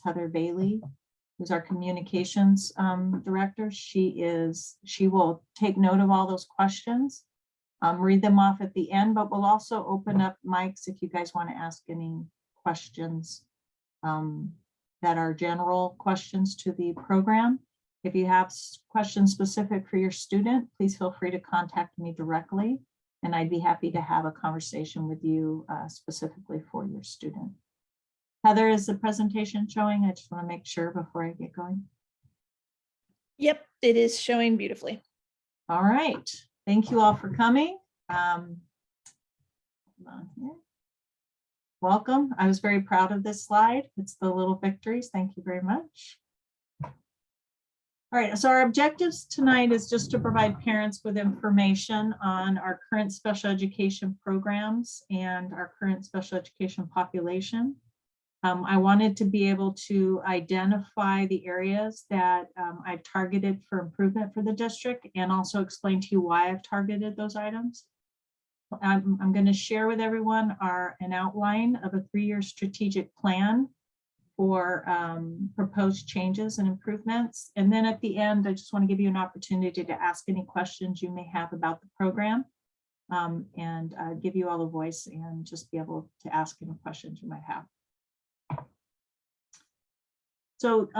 Heather Bailey, who's our communications director. She will take note of all those questions, read them off at the end, but we'll also open up mics if you guys want to ask any questions that are general questions to the program. If you have questions specific for your student, please feel free to contact me directly, and I'd be happy to have a conversation with you specifically for your student. Heather, is the presentation showing? I just want to make sure before I get going. Yep, it is showing beautifully. All right. Thank you all for coming. Hold on here. Welcome. I was very proud of this slide. It's the little victories. Thank you very much. All right, so our objectives tonight is just to provide parents with information on our current special education programs and our current special education population. I wanted to be able to identify the areas that I've targeted for improvement for the district, and also explain to you why I've targeted those items. I'm going to share with everyone an outline of a 3-year strategic plan for proposed changes and improvements. And then at the end, I just want to give you an opportunity to ask any questions you may have about the program, and give you all a voice and just be able to ask any questions you might have. So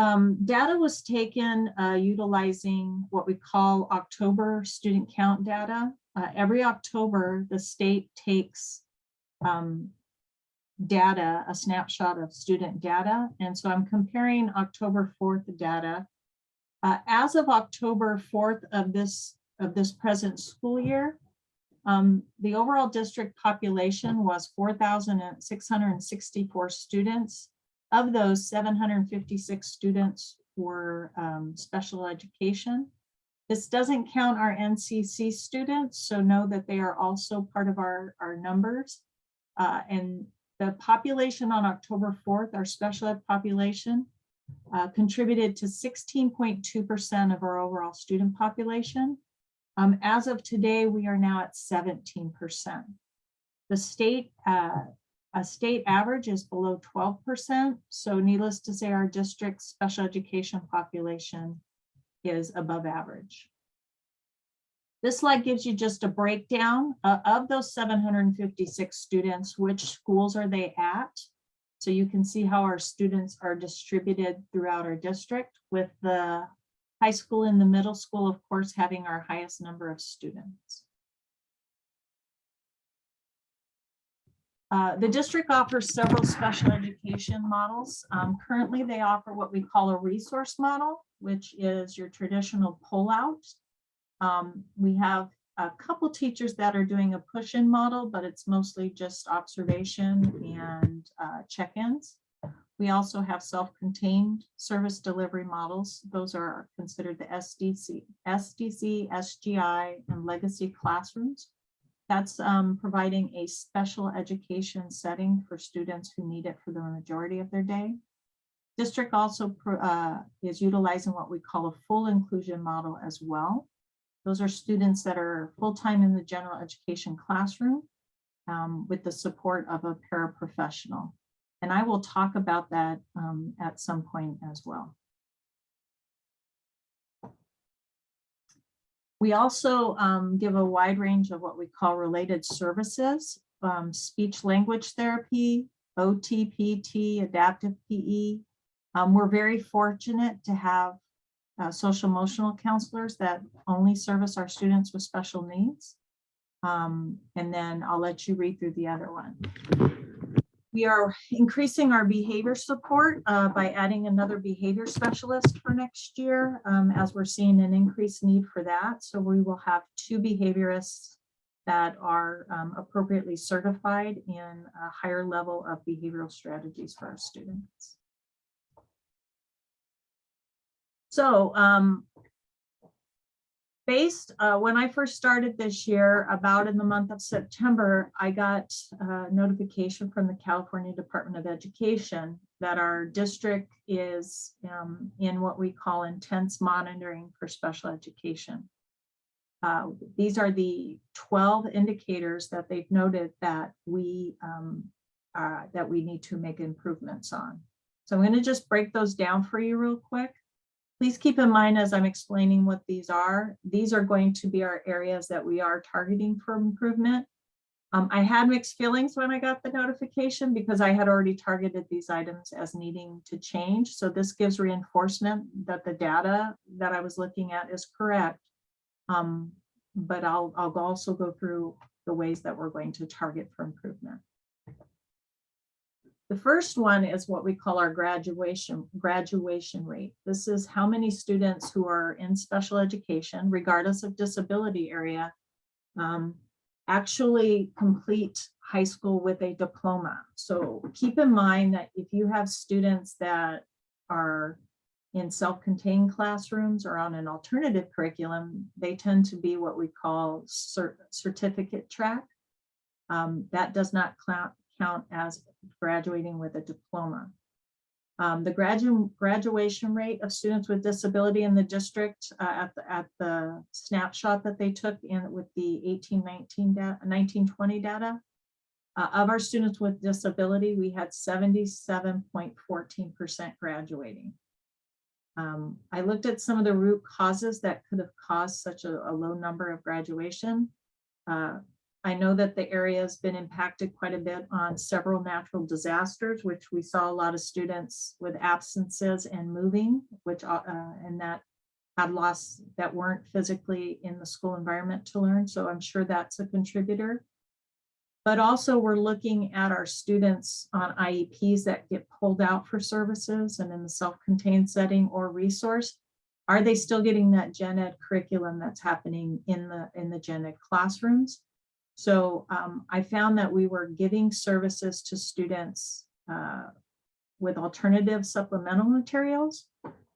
data was taken utilizing what we call October student count data. Every October, the state takes data, a snapshot of student data. And so I'm comparing October 4th data. As of October 4th of this present school year, the overall district population was 4,664 students. Of those, 756 students were special education. This doesn't count our NCC students, so know that they are also part of our numbers. And the population on October 4th, our special ed population, contributed to 16.2% of our overall student population. As of today, we are now at 17%. The state average is below 12%. So needless to say, our district's special education population is above average. This slide gives you just a breakdown of those 756 students, which schools are they at? So you can see how our students are distributed throughout our district, with the high school and the middle school, of course, having our highest number of students. The district offers several special education models. Currently, they offer what we call a resource model, which is your traditional pullout. We have a couple teachers that are doing a push-in model, but it's mostly just observation and check-ins. We also have self-contained service delivery models. Those are considered the SDC, SGI, and legacy classrooms. That's providing a special education setting for students who need it for the majority of their day. District also is utilizing what we call a full inclusion model as well. Those are students that are full-time in the general education classroom with the support of a paraprofessional. And I will talk about that at some point as well. We also give a wide range of what we call related services, speech language therapy, OT, PT, adaptive PE. We're very fortunate to have social emotional counselors that only service our students with special needs. And then I'll let you read through the other one. We are increasing our behavior support by adding another behavior specialist for next year, as we're seeing an increased need for that. So we will have 2 behaviorists that are appropriately certified in a higher level of behavioral strategies for our students. So when I first started this year, about in the month of September, I got a notification from the California Department of Education that our district is in what we call intense monitoring for special education. These are the 12 indicators that they've noted that we need to make improvements on. So I'm going to just break those down for you real quick. Please keep in mind as I'm explaining what these are going to be our areas that we are targeting for improvement. I had mixed feelings when I got the notification because I had already targeted these items as needing to change. So this gives reinforcement that the data that I was looking at is correct. But I'll also go through the ways that we're going to target for improvement. The first one is what we call our graduation rate. This is how many students who are in special education, regardless of disability area, actually complete high school with a diploma. So keep in mind that if you have students that are in self-contained classrooms or on an alternative curriculum, they tend to be what we call certificate track. That does not count as graduating with a diploma. The graduation rate of students with disability in the district at the snapshot that they took in with the 1920 data, of our students with disability, we had 77.14% graduating. I looked at some of the root causes that could have caused such a low number of graduation. I know that the area has been impacted quite a bit on several natural disasters, which we saw a lot of students with absences and moving, which and that had lost that weren't physically in the school environment to learn. So I'm sure that's a contributor. But also we're looking at our students on IEPs that get pulled out for services and in the self-contained setting or resource. Are they still getting that gen ed curriculum that's happening in the gen ed classrooms? So I found that we were giving services to students with alternative supplemental materials.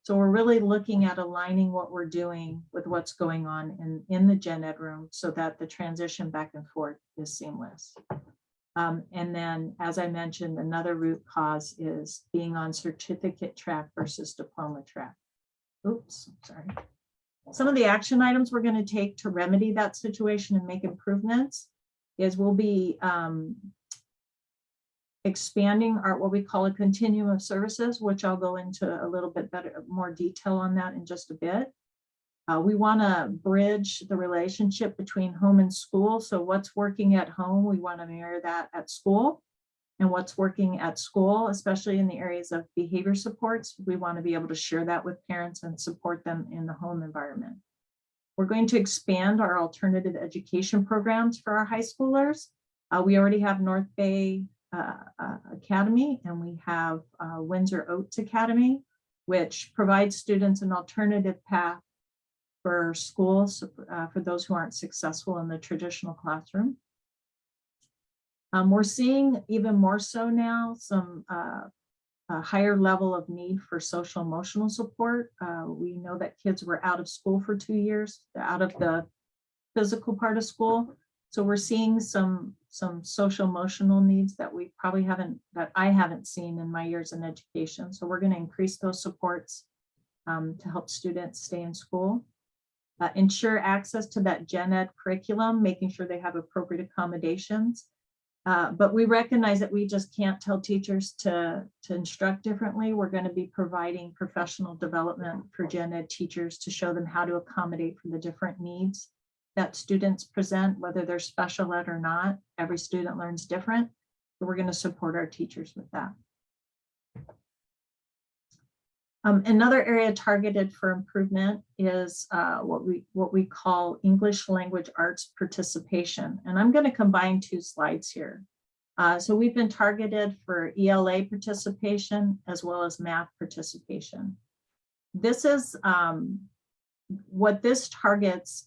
So we're really looking at aligning what we're doing with what's going on in the gen ed room so that the transition back and forth is seamless. And then, as I mentioned, another root cause is being on certificate track versus diploma track. Oops, sorry. Some of the action items we're going to take to remedy that situation and make improvements is we'll be expanding our what we call a continuum of services, which I'll go into a little bit more detail on that in just a bit. We want to bridge the relationship between home and school. So what's working at home, we want to mirror that at school. And what's working at school, especially in the areas of behavior supports, we want to be able to share that with parents and support them in the home environment. We're going to expand our alternative education programs for our high schoolers. We already have North Bay Academy, and we have Windsor Oats Academy, which provides students an alternative path for schools for those who aren't successful in the traditional classroom. We're seeing even more so now some a higher level of need for social emotional support. We know that kids were out of school for 2 years, out of the physical part of school. So we're seeing some social emotional needs that we probably that I haven't seen in my years in education. So we're going to increase those supports to help students stay in school. Ensure access to that gen ed curriculum, making sure they have appropriate accommodations. But we recognize that we just can't tell teachers to instruct differently. We're going to be providing professional development for gen ed teachers to show them how to accommodate for the different needs that students present, whether they're special ed or not. Every student learns different. So we're going to support our teachers with that. Another area targeted for improvement is what we call English language arts participation. And I'm going to combine 2 slides here. So we've been targeted for ELA participation as well as math participation. This is what this targets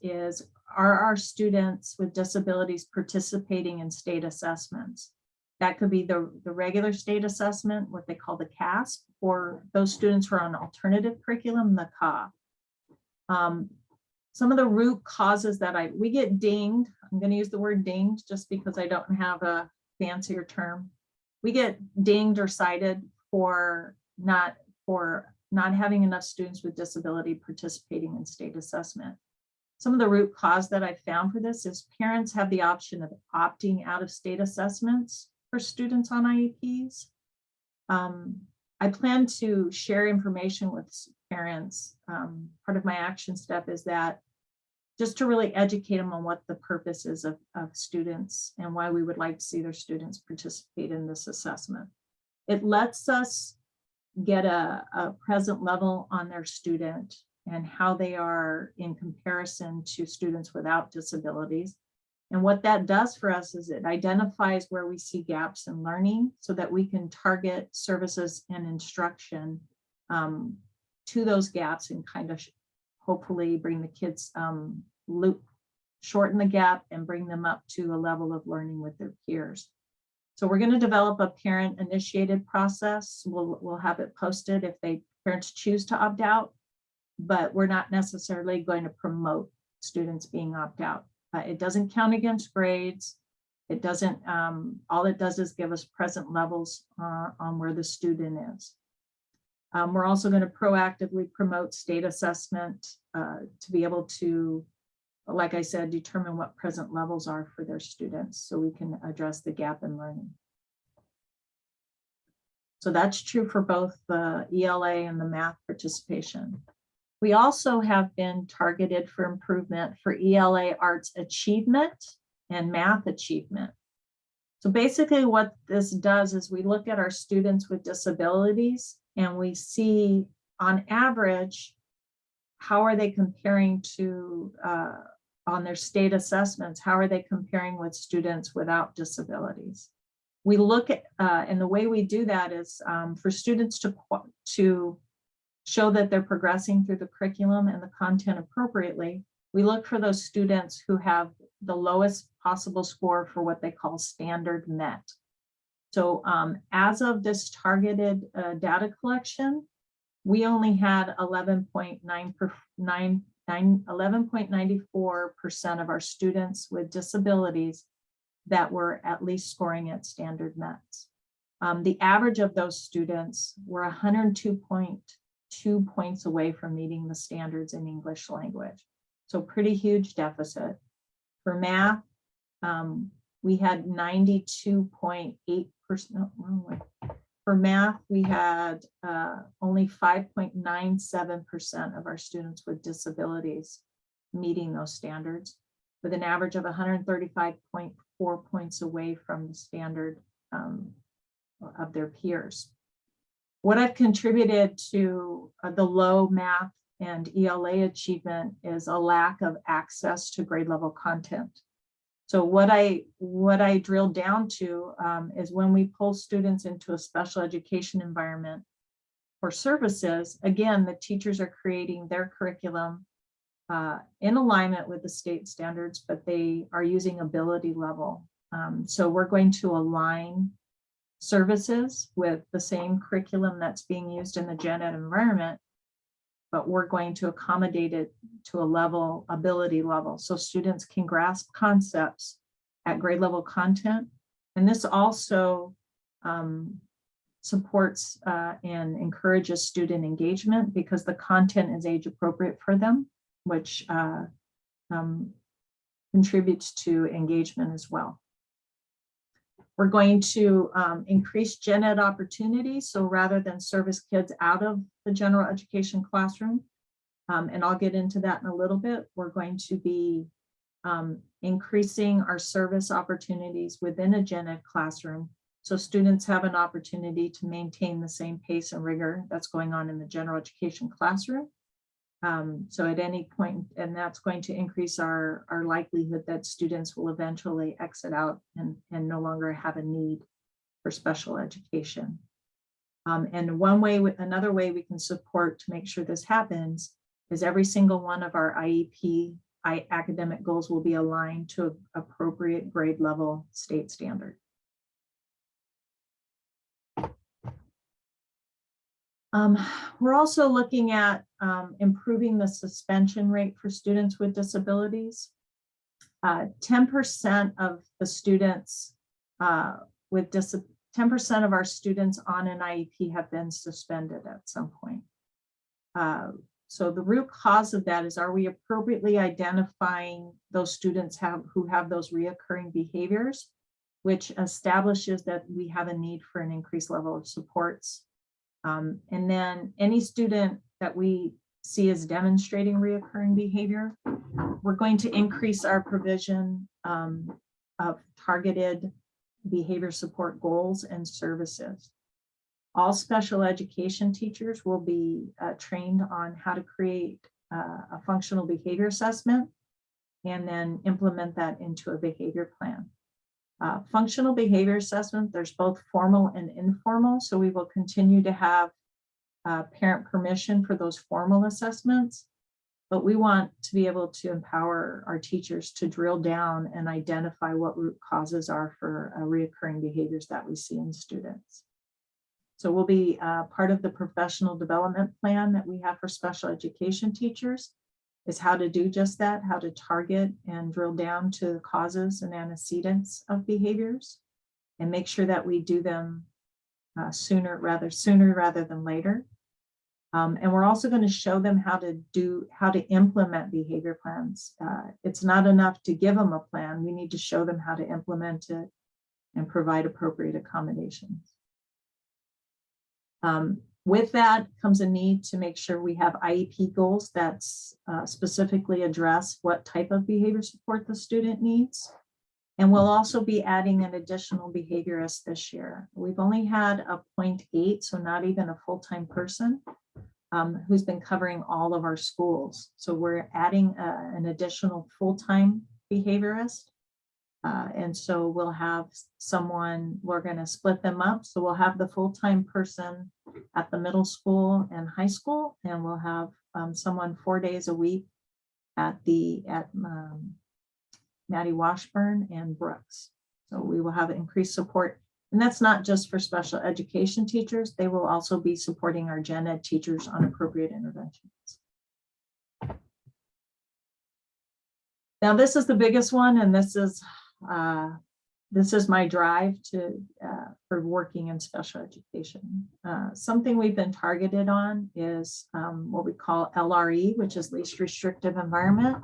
are our students with disabilities participating in state assessments. That could be the regular state assessment, what they call the CASP, or those students who are on alternative curriculum, the CA. Some of the root causes that we get dinged, I'm going to use the word dinged just because I don't have a fancier term. We get dinged or cited for not having enough students with disability participating in state assessment. Some of the root cause that I found for this is parents have the option of opting out of state assessments for students on IEPs. I plan to share information with parents. Part of my action step is that just to really educate them on what the purpose is of students and why we would like to see their students participate in this assessment. It lets us get a present level on their student and how they are in comparison to students without disabilities. And what that does for us is it identifies where we see gaps in learning so that we can target services and instruction to those gaps and kind of hopefully bring the kids, shorten the gap and bring them up to a level of learning with their peers. So we're going to develop a parent initiated process. We'll have it posted if parents choose to opt out, but we're not necessarily going to promote students being opt out. It doesn't count against grades. It doesn't, all it does is give us present levels on where the student is. We're also going to proactively promote state assessment to be able to, like I said, determine what present levels are for their students so we can address the gap in learning. So that's true for both the ELA and the math participation. We also have been targeted for improvement for ELA arts achievement and math achievement. So basically what this does is we look at our students with disabilities and we see on average, how are they comparing to, on their state assessments, how are they comparing with students without disabilities? We look at, and the way we do that is for students to show that they're progressing through the curriculum and the content appropriately, we look for those students who have the lowest possible score for what they call standard met. So as of this targeted data collection, we only had 11.94% of our students with disabilities that were at least scoring at standard mets. The average of those students were 102.2 points away from meeting the standards in English language. So pretty huge deficit. For math, we had 92.8%. For math, we had only 5.97% of our students with disabilities meeting those standards, with an average of 135.4 points away from the standard of their peers. What I've contributed to the low math and ELA achievement is a lack of access to grade level content. So what I drilled down to is when we pull students into a special education environment or services, again, the teachers are creating their curriculum in alignment with the state standards, but they are using ability level. So we're going to align services with the same curriculum that's being used in the gen ed environment, but we're going to accommodate it to a level, ability level, so students can grasp concepts at grade level content. And this also supports and encourages student engagement because the content is age appropriate for them, which contributes to engagement as well. We're going to increase gen ed opportunities. So rather than service kids out of the general education classroom, and I'll get into that in a little bit, we're going to be increasing our service opportunities within a gen ed classroom. So students have an opportunity to maintain the same pace and rigor that's going on in the general education classroom. So at any point, and that's going to increase our likelihood that students will eventually exit out and no longer have a need for special education. And another way we can support to make sure this happens is every single one of our IEP academic goals will be aligned to appropriate grade level state standard. We're also looking at improving the suspension rate for students with disabilities. 10% of the students 10% of our students on an IEP have been suspended at some point. So the root cause of that is, are we appropriately identifying those students who have those reoccurring behaviors, which establishes that we have a need for an increased level of supports And then any student that we see as demonstrating reoccurring behavior, we're going to increase our provision of targeted behavior support goals and services. All special education teachers will be trained on how to create a functional behavior assessment and then implement that into a behavior plan. Functional behavior assessment, there's both formal and informal, so we will continue to have parent permission for those formal assessments, but we want to be able to empower our teachers to drill down and identify what root causes are for reoccurring behaviors that we see in students. So we'll be part of the professional development plan that we have for special education teachers is how to do just that, how to target and drill down to the causes and antecedents of behaviors and make sure that we do them sooner rather than later. And we're also going to show them how to implement behavior plans. It's not enough to give them a plan. We need to show them how to implement it and provide appropriate accommodations. With that comes a need to make sure we have IEP goals that specifically address what type of behavior support the student needs. And we'll also be adding an additional behaviorist this year. We've only had a 0.8, so not even a full-time person who's been covering all of our schools. So we're adding an additional full-time behaviorist. And so we'll have someone, we're going to split them up. So we'll have the full-time person at the middle school and high school, and we'll have someone 4 days a week at Maddie Washburn and Brooks. So we will have increased support. And that's not just for special education teachers. They will also be supporting our gen ed teachers on appropriate interventions. Now, this is the biggest one, and this is my drive for working in special education. Something we've been targeted on is what we call LRE, which is least restrictive environment.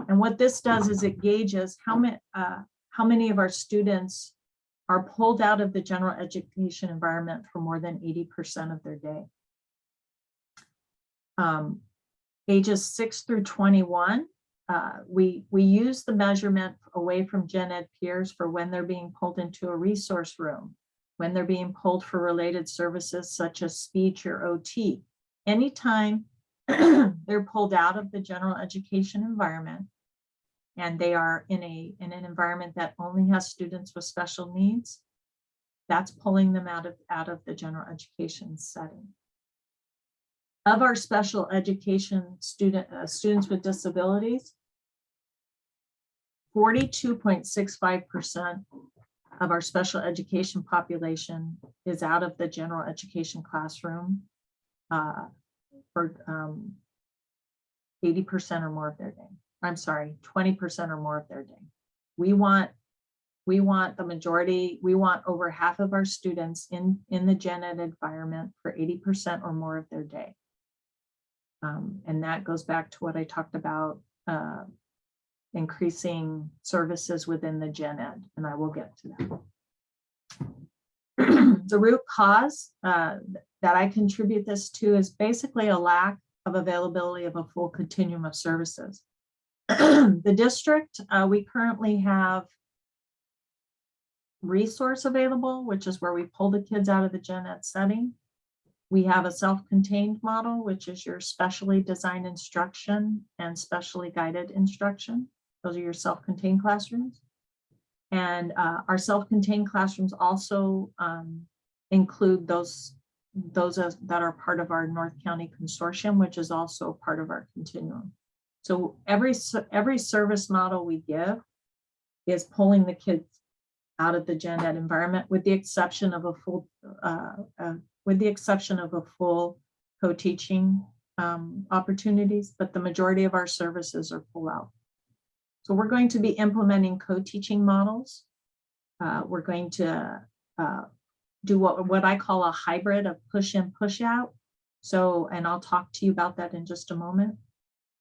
And what this does is it gauges how many of our students are pulled out of the general education environment for more than 80% of their day. Ages 6 through 21, we use the measurement away from gen ed peers for when they're being pulled into a resource room, when they're being pulled for related services such as speech or OT. Anytime they're pulled out of the general education environment and they are in an environment that only has students with special needs, that's pulling them out of the general education setting. Of our special education students with disabilities, 42.65% of our special education population is out of the general education classroom for 80% or more of their day. I'm sorry, 20% or more of their day. We want the majority, we want over half of our students in the gen ed environment for 80% or more of their day. And that goes back to what I talked about, increasing services within the gen ed, and I will get to that. The root cause that I contribute this to is basically a lack of availability of a full continuum of services. The district, we currently have resource available, which is where we pull the kids out of the gen ed setting. We have a self-contained model, which is your specially designed instruction and specially guided instruction. Those are your self-contained classrooms. And our self-contained classrooms also include those that are part of our North County Consortium, which is also part of our continuum. So every service model we give is pulling the kids out of the gen ed environment, with the exception of a full co-teaching opportunities, but the majority of our services are pull out. So we're going to be implementing co-teaching models. We're going to do what I call a hybrid of push in, push out. So, and I'll talk to you about that in just a moment.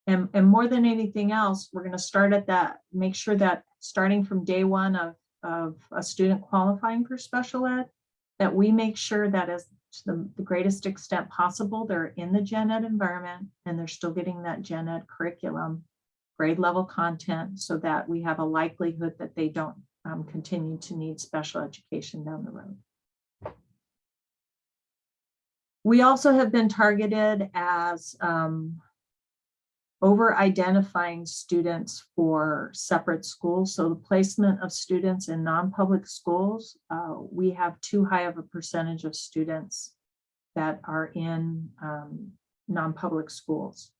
And more than anything else, we're going to start at that, make sure that starting from day one of a student qualifying for special ed, that we make sure that to the greatest extent possible, they're in the gen ed environment and they're still getting that gen ed curriculum, grade level content, so that we have a likelihood that they don't continue to need special education down the road. We also have been targeted as over-identifying students for separate schools. So the placement of students in non-public schools, we have too high of a percentage of students that are in non-public schools.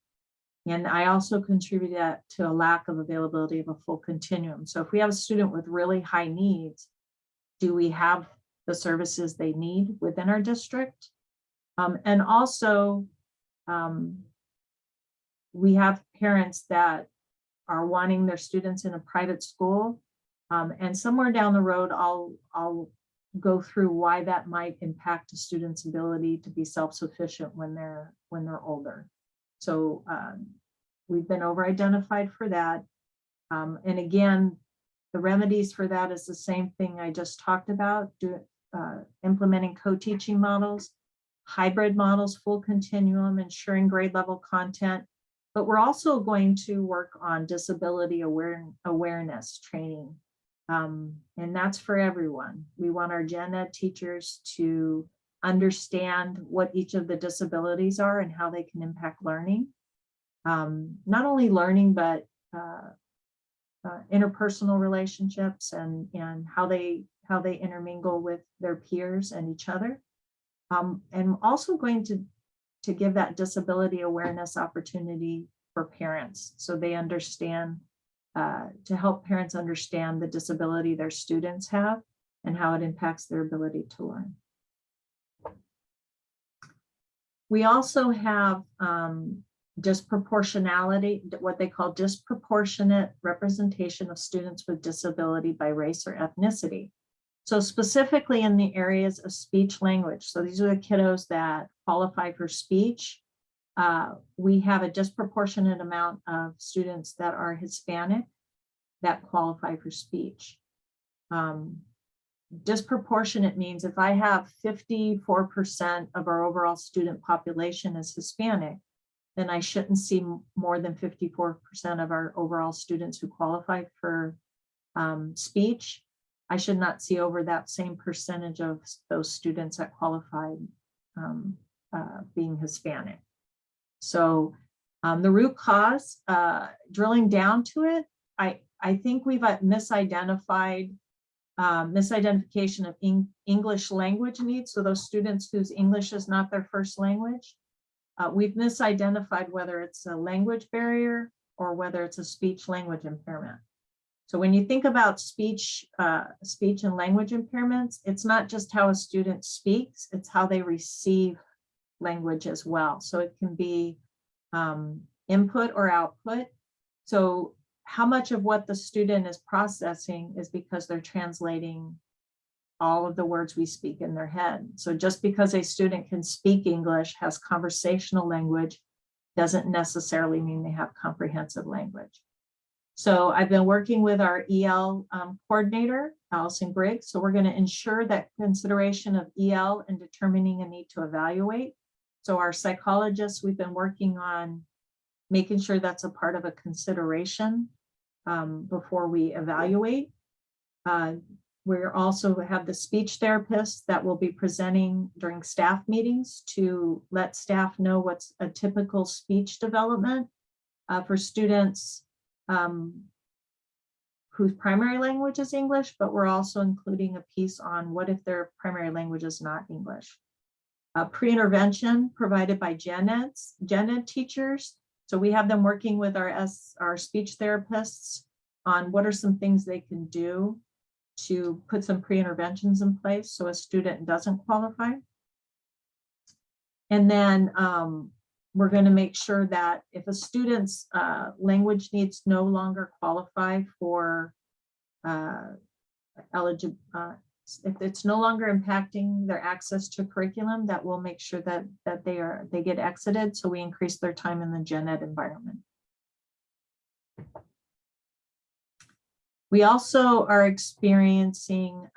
And I also contribute that to a lack of availability of a full continuum. So if we have a student with really high needs, do we have the services they need within our district? And also, we have parents that are wanting their students in a private school. And somewhere down the road, I'll go through why that might impact a student's ability to be self-sufficient when they're older. So we've been over-identified for that. And again, the remedies for that is the same thing I just talked about, implementing co-teaching models, hybrid models, full continuum, ensuring grade level content. But we're also going to work on disability awareness training. And that's for everyone. We want our gen ed teachers to understand what each of the disabilities are and how they can impact learning. Not only learning, but interpersonal relationships and how they intermingle with their peers and each other. And also going to give that disability awareness opportunity for parents, so they understand, to help parents understand the disability their students have and how it impacts their ability to learn. We also have disproportionality, what they call disproportionate representation of students with disability by race or ethnicity. So specifically in the areas of speech language. So these are the kiddos that qualify for speech. We have a disproportionate amount of students that are Hispanic that qualify for speech. Disproportionate means if I have 54% of our overall student population is Hispanic, then I shouldn't see more than 54% of our overall students who qualify for speech. I should not see over that same percentage of those students that qualified being Hispanic. So the root cause, drilling down to it, I think we've misidentification of English language needs. So those students whose English is not their first language, we've misidentified whether it's a language barrier or whether it's a speech language impairment. So when you think about speech and language impairments, it's not just how a student speaks, it's how they receive language as well. So it can be input or output. So how much of what the student is processing is because they're translating all of the words we speak in their head. So just because a student can speak English, has conversational language, doesn't necessarily mean they have comprehensive language. So I've been working with our EL coordinator, Allison Briggs. So we're going to ensure that consideration of EL in determining a need to evaluate. So our psychologists, we've been working on making sure that's a part of a consideration before we evaluate. We also have the speech therapists that will be presenting during staff meetings to let staff know what's a typical speech development for students whose primary language is English, but we're also including a piece on what if their primary language is not English. Pre-intervention provided by gen ed teachers. So we have them working with our speech therapists on what are some things they can do to put some pre-interventions in place so a student doesn't qualify. And then we're going to make sure that if a student's language needs no longer qualify for if it's no longer impacting their access to curriculum, that we'll make sure that they get exited, so we increase their time in the gen ed environment. We also are experiencing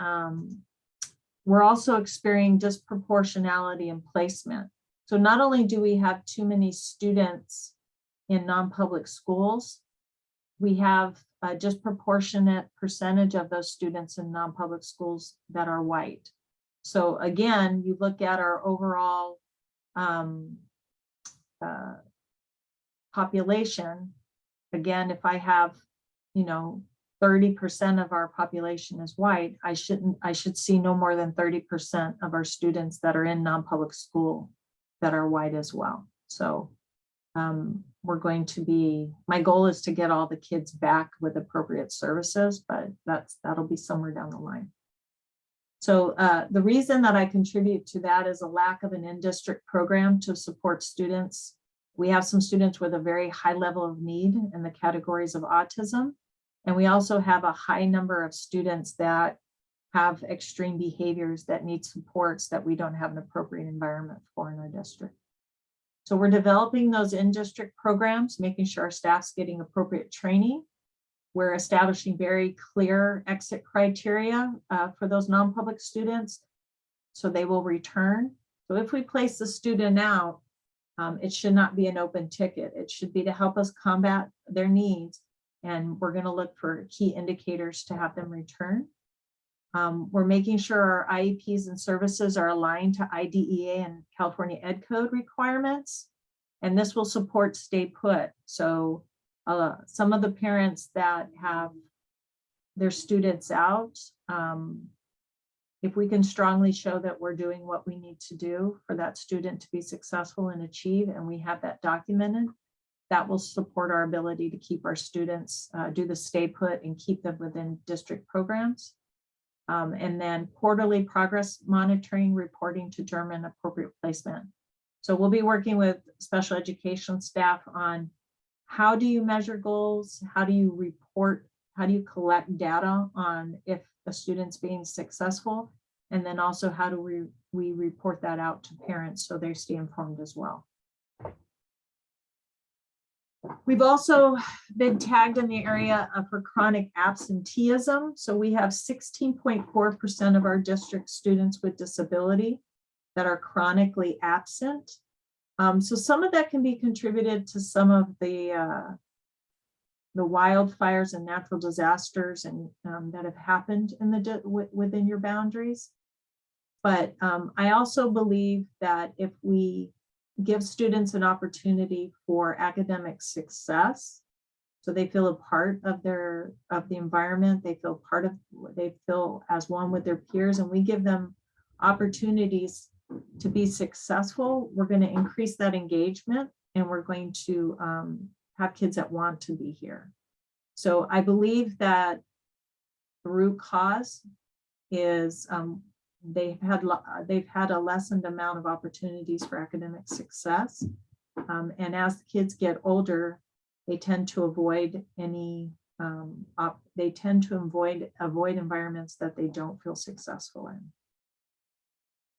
we're also experiencing disproportionality and placement. So not only do we have too many students in non-public schools, we have a disproportionate percentage of those students in non-public schools that are white. So again, you look at our overall population. Again, if I have, 30% of our population is white, I should see no more than 30% of our students that are in non-public school that are white as well. So we're going to be, my goal is to get all the kids back with appropriate services, but that'll be somewhere down the line. So the reason that I contribute to that is a lack of an in-district program to support students. We have some students with a very high level of need in the categories of autism. And we also have a high number of students that have extreme behaviors that need supports that we don't have an appropriate environment for in our district. So we're developing those in-district programs, making sure our staff's getting appropriate training. We're establishing very clear exit criteria for those non-public students, so they will return. So if we place the student out, it should not be an open ticket. It should be to help us combat their needs. And we're going to look for key indicators to have them return. We're making sure our IEPs and services are aligned to IDEA and California Ed Code requirements. And this will support stay put. So some of the parents that have their students out, if we can strongly show that we're doing what we need to do for that student to be successful and achieve, and we have that documented, that will support our ability to keep our students, do the stay put and keep them within district programs. And then quarterly progress monitoring, reporting to determine appropriate placement. So we'll be working with special education staff on how do you measure goals? How do you report? How do you collect data on if a student's being successful? And then also how do we report that out to parents so they stay informed as well. We've also been tagged in the area for chronic absenteeism. So we have 16.4% of our district students with disability that are chronically absent. So some of that can be contributed to some of the wildfires and natural disasters and that have happened in within your boundaries. But I also believe that if we give students an opportunity for academic success, so they feel a part of the environment, they feel as one with their peers, and we give them opportunities to be successful, we're going to increase that engagement, and we're going to have kids that want to be here. So I believe that the root cause is they've had a lessened amount of opportunities for academic success. And as the kids get older, they tend to avoid avoid environments that they don't feel successful in.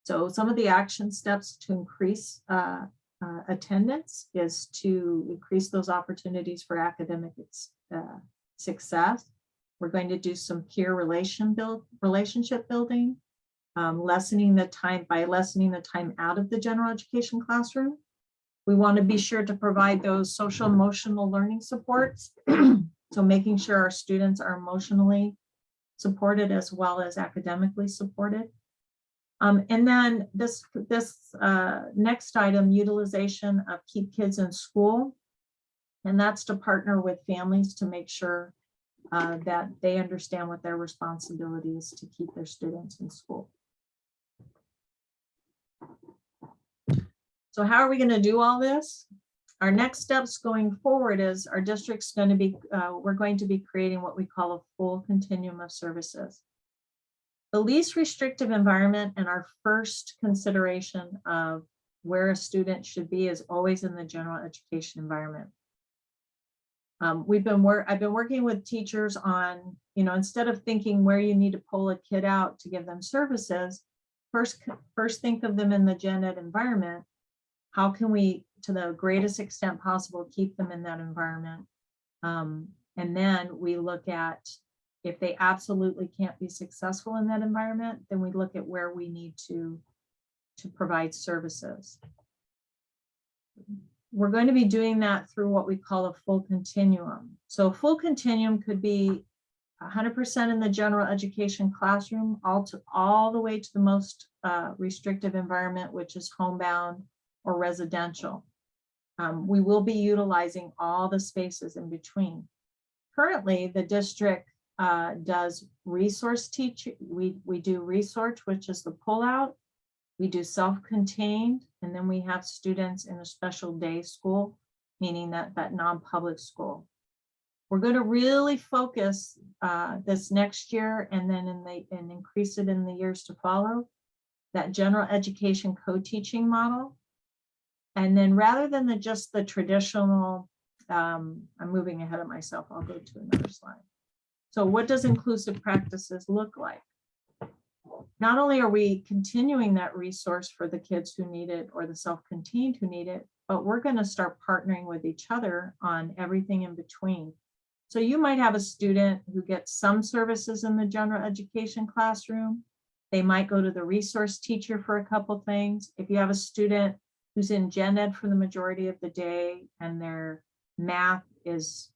So some of the action steps to increase attendance is to increase those opportunities for academic success. We're going to do some peer relationship building, lessening the time out of the general education classroom. We want to be sure to provide those social emotional learning supports. So making sure our students are emotionally supported as well as academically supported. And then this next item, utilization of Keep Kids in School. And that's to partner with families to make sure that they understand what their responsibility is to keep their students in school. So how are we going to do all this? Our next steps going forward is our district's going to be, we're going to be creating what we call a full continuum of services. The least restrictive environment and our first consideration of where a student should be is always in the general education environment. I've been working with teachers on, instead of thinking where you need to pull a kid out to give them services, first think of them in the gen ed environment. How can we, to the greatest extent possible, keep them in that environment? And then we look at If they absolutely can't be successful in that environment, then we look at where we need to provide services. We're going to be doing that through what we call a full continuum. So a full continuum could be 100% in the general education classroom, all the way to the most restrictive environment, which is homebound or residential. We will be utilizing all the spaces in between. Currently, the district does resource teaching. We do resource, which is the pullout. We do self-contained, and then we have students in a special day school, meaning that non-public school. We're going to really focus this next year and then and increase it in the years to follow, that general education co-teaching model. And then rather than just the traditional, I'm moving ahead of myself, I'll go to another slide. So what does inclusive practices look like? Not only are we continuing that resource for the kids who need it or the self-contained who need it, but we're going to start partnering with each other on everything in between. So you might have a student who gets some services in the general education classroom. They might go to the resource teacher for a couple things. If you have a student who's in gen ed for the majority of the day and their math is,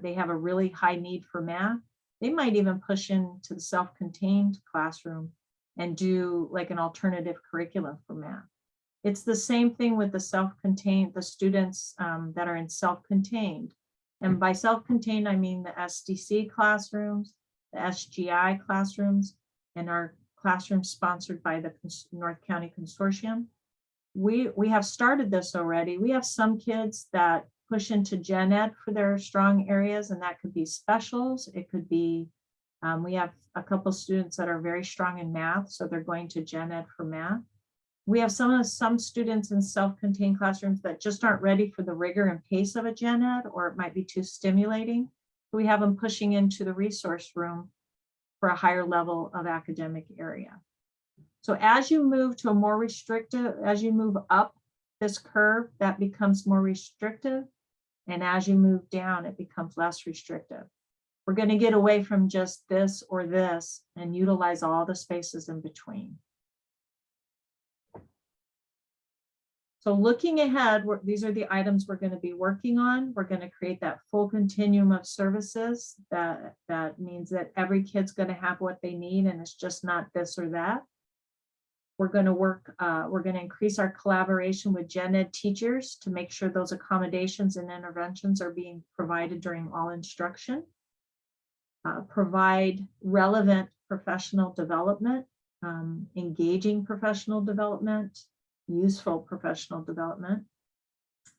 they have a really high need for math, they might even push into the self-contained classroom and do like an alternative curriculum for math. It's the same thing with the self-contained, the students that are in self-contained. And by self-contained, I mean the SDC classrooms, the SGI classrooms, and our classrooms sponsored by the North County Consortium. We have started this already. We have some kids that push into gen ed for their strong areas, and that could be specials. It could be, we have a couple students that are very strong in math, so they're going to gen ed for math. We have some students in self-contained classrooms that just aren't ready for the rigor and pace of a gen ed, or it might be too stimulating. We have them pushing into the resource room for a higher level of academic area. So as you move to a more restrictive, as you move up this curve, that becomes more restrictive. And as you move down, it becomes less restrictive. We're going to get away from just this or this and utilize all the spaces in between. So looking ahead, these are the items we're going to be working on. We're going to create that full continuum of services. That means that every kid's going to have what they need, and it's just not this or that. We're going to work, we're going to increase our collaboration with gen ed teachers to make sure those accommodations and interventions are being provided during all instruction. Provide relevant professional development, engaging professional development, useful professional development,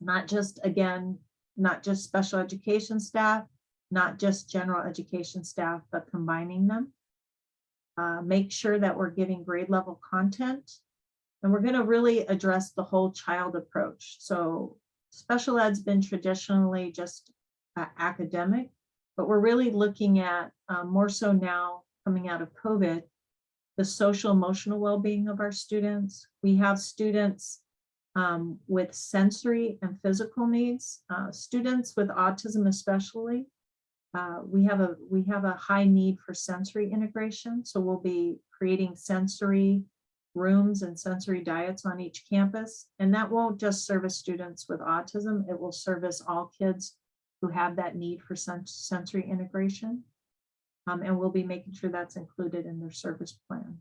not just, again, not just special education staff, not just general education staff, but combining them. Make sure that we're giving grade level content, and we're going to really address the whole child approach. So special ed's been traditionally just academic, but we're really looking at more so now coming out of COVID, the social emotional well-being of our students. We have students with sensory and physical needs, students with autism especially. We have a high need for sensory integration, so we'll be creating sensory rooms and sensory diets on each campus, and that won't just service students with autism, it will service all kids who have that need for sensory integration, and we'll be making sure that's included in their service plan.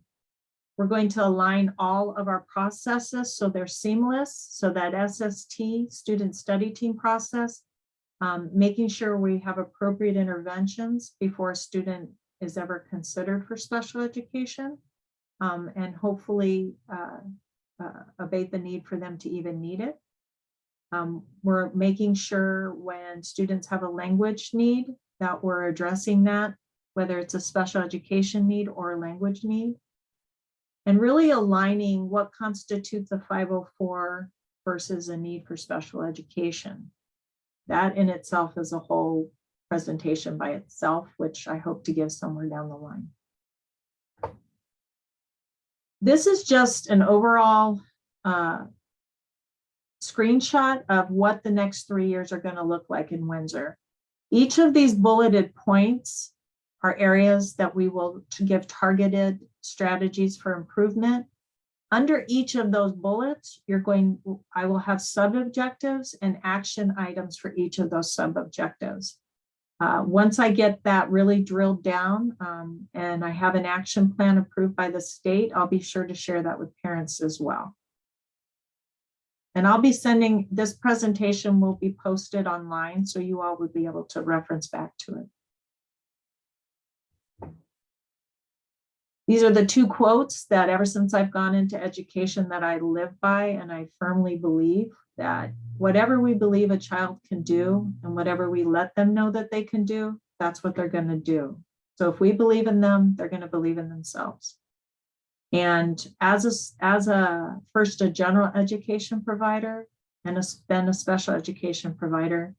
We're going to align all of our processes so they're seamless, so that SST, student study team process, making sure we have appropriate interventions before a student is ever considered for special education, and hopefully abate the need for them to even need it. We're making sure when students have a language need that we're addressing that, whether it's a special education need or a language need, and really aligning what constitutes a 504 versus a need for special education. That in itself is a whole presentation by itself, which I hope to give somewhere down the line. This is just an overall screenshot of what the next 3 years are going to look like in Windsor. Each of these bulleted points are areas that we will to give targeted strategies for improvement. Under each of those bullets, I will have sub-objectives and action items for each of those sub-objectives. Once I get that really drilled down and I have an action plan approved by the state, I'll be sure to share that with parents as well. And I'll be sending, this presentation will be posted online, so you all would be able to reference back to it. These are the two quotes that ever since I've gone into education that I live by, and I firmly believe that whatever we believe a child can do and whatever we let them know that they can do, that's what they're going to do. So if we believe in them, they're going to believe in themselves. And as a first a general education provider and then a special education provider,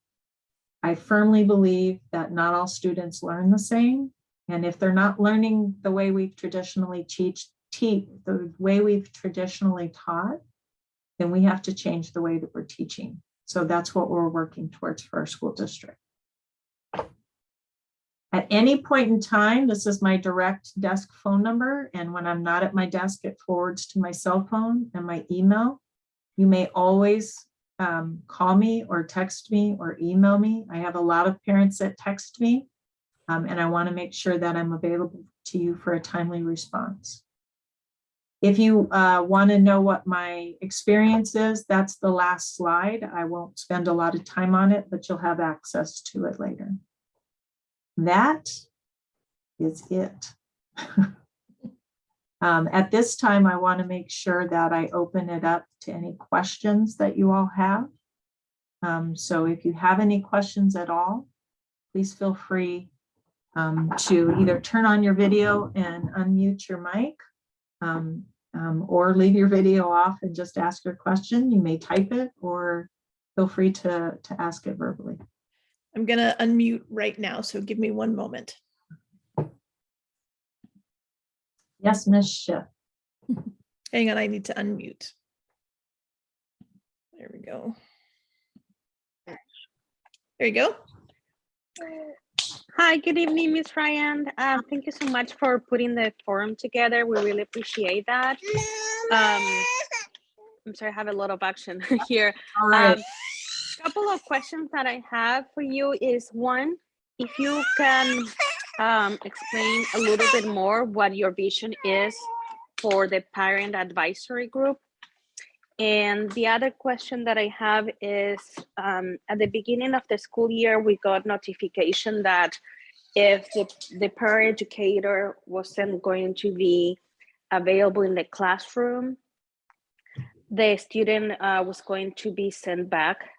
I firmly believe that not all students learn the same. And if they're not learning the way we've traditionally the way we've traditionally taught, then we have to change the way that we're teaching. So that's what we're working towards for our school district. At any point in time, this is my direct desk phone number. And when I'm not at my desk, it forwards to my cell phone and my email. You may always call me or text me or email me. I have a lot of parents that text me. And I want to make sure that I'm available to you for a timely response. If you want to know what my experience is, that's the last slide. I won't spend a lot of time on it, but you'll have access to it later. That is it. At this time, I want to make sure that I open it up to any questions that you all have. So if you have any questions at all, please feel free to either turn on your video and unmute your mic, or leave your video off and just ask your question. You may type it or feel free to ask it verbally. I'm going to unmute right now, so give me one moment. Yes, Ms. Schiff. Hang on, I need to unmute. There we go. There you go. Hi, good evening, Ms. Ryan. Thank you so much for putting the forum together. We really appreciate that. I'm sorry, I have a lot of action here. All right. Couple of questions that I have for you is, one, if you can explain a little bit more what your vision is for the parent advisory group. And the other question that I have is, at the beginning of the school year, we got notification that if the paraeducator wasn't going to be available in the classroom, the student was going to be sent back.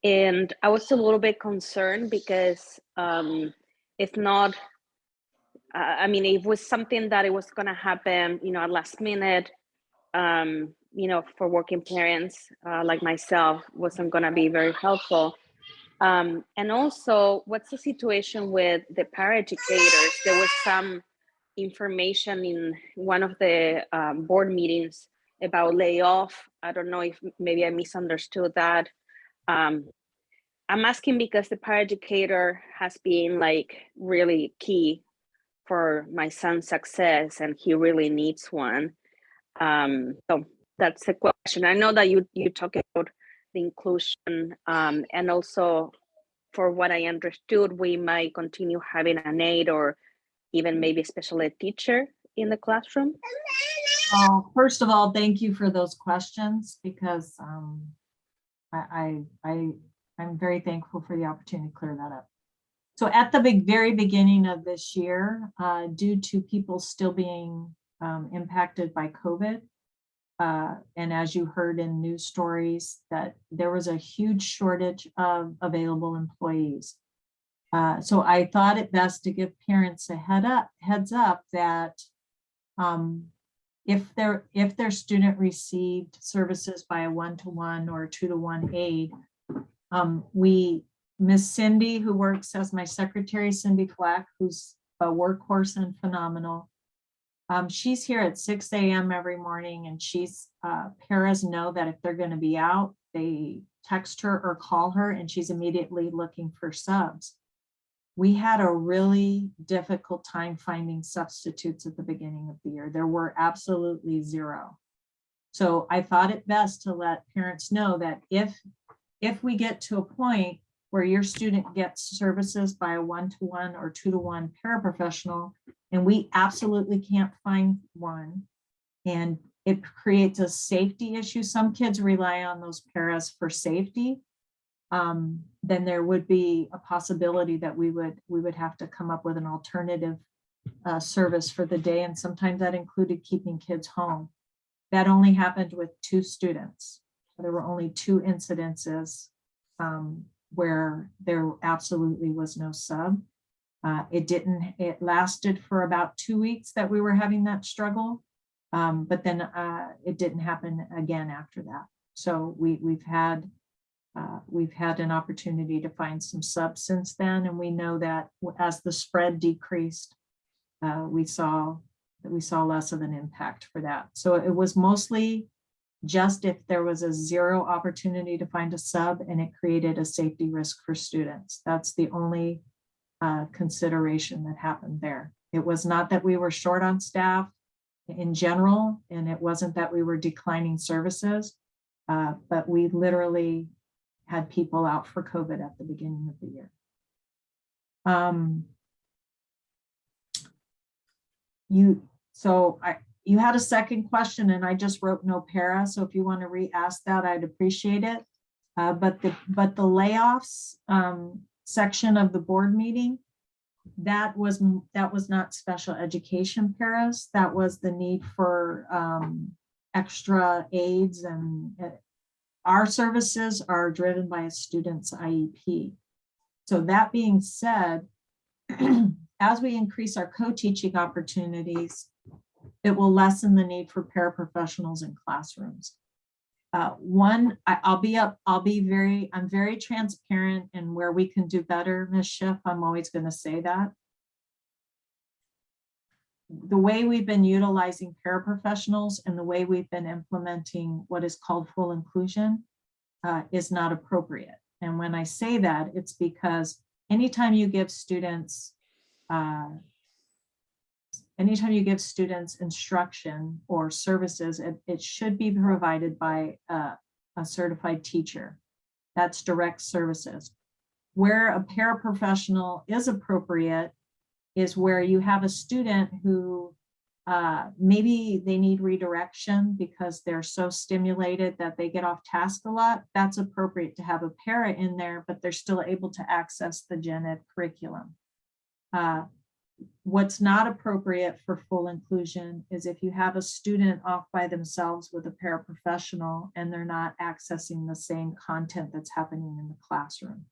And I was a little bit concerned because if not, I mean, it was something that it was going to happen, at last minute, for working parents like myself, wasn't going to be very helpful. And also, what's the situation with the paraeducators? There was some information in one of the board meetings about layoff. I don't know if maybe I misunderstood that. I'm asking because the paraeducator has been really key for my son's success, and he really needs one. So that's the question. I know that you talk about the inclusion, and also, for what I understood, we might continue having an aide or even maybe a special ed teacher in the classroom. First of all, thank you for those questions, because I'm very thankful for the opportunity to clear that up. So at the very beginning of this year, due to people still being impacted by COVID, and as you heard in news stories, that there was a huge shortage of available employees. So I thought it best to give parents a heads up that if their student received services by a 1-to-1 or a 2-to-1 aide, Miss Cindy, who works as my secretary, Cindy Flack, who's a workhorse and phenomenal. She's here at 6 a.m. every morning, and paras know that if they're going to be out, they text her or call her, and she's immediately looking for subs. we had a really difficult time finding substitutes at the beginning of the year. There were absolutely zero. So I thought it best to let parents know that if we get to a point where your student gets services by a 1-to-1 or 2-to-1 paraprofessional, and we absolutely can't find one, and it creates a safety issue. Some kids rely on those paras for safety. Then there would be a possibility that we would have to come up with an alternative service for the day. And sometimes that included keeping kids home. That only happened with 2 students. There were only 2 incidences where there absolutely was no sub. It lasted for about 2 weeks that we were having that struggle. But then it didn't happen again after that. So we've had an opportunity to find some subs since then, and we know that as the spread decreased, we saw less of an impact for that. So it was mostly just if there was a 0 opportunity to find a sub and it created a safety risk for students. That's the only consideration that happened there. It was not that we were short on staff in general, and it wasn't that we were declining services, but we literally had people out for COVID at the beginning of the year. You had a second question, and I just wrote no para. So if you want to re-ask that, I'd appreciate it. But the layoffs section of the board meeting, that was not special education paras. That was the need for extra aids, and our services are driven by a student's IEP. So that being said, as we increase our co-teaching opportunities, it will lessen the need for paraprofessionals in classrooms. I'm very transparent, and where we can do better, Ms. Schiff, I'm always going to say that. The way we've been utilizing paraprofessionals and the way we've been implementing what is called full inclusion is not appropriate. And when I say that, it's because anytime you give students instruction or services, it should be provided by a certified teacher. That's direct services. Where a paraprofessional is appropriate is where you have a student who maybe they need redirection because they're so stimulated that they get off task a lot. That's appropriate to have a para in there, but they're still able to access the gen ed curriculum. What's not appropriate for full inclusion is if you have a student off by themselves with a paraprofessional and they're not accessing the same content that's happening in the classroom.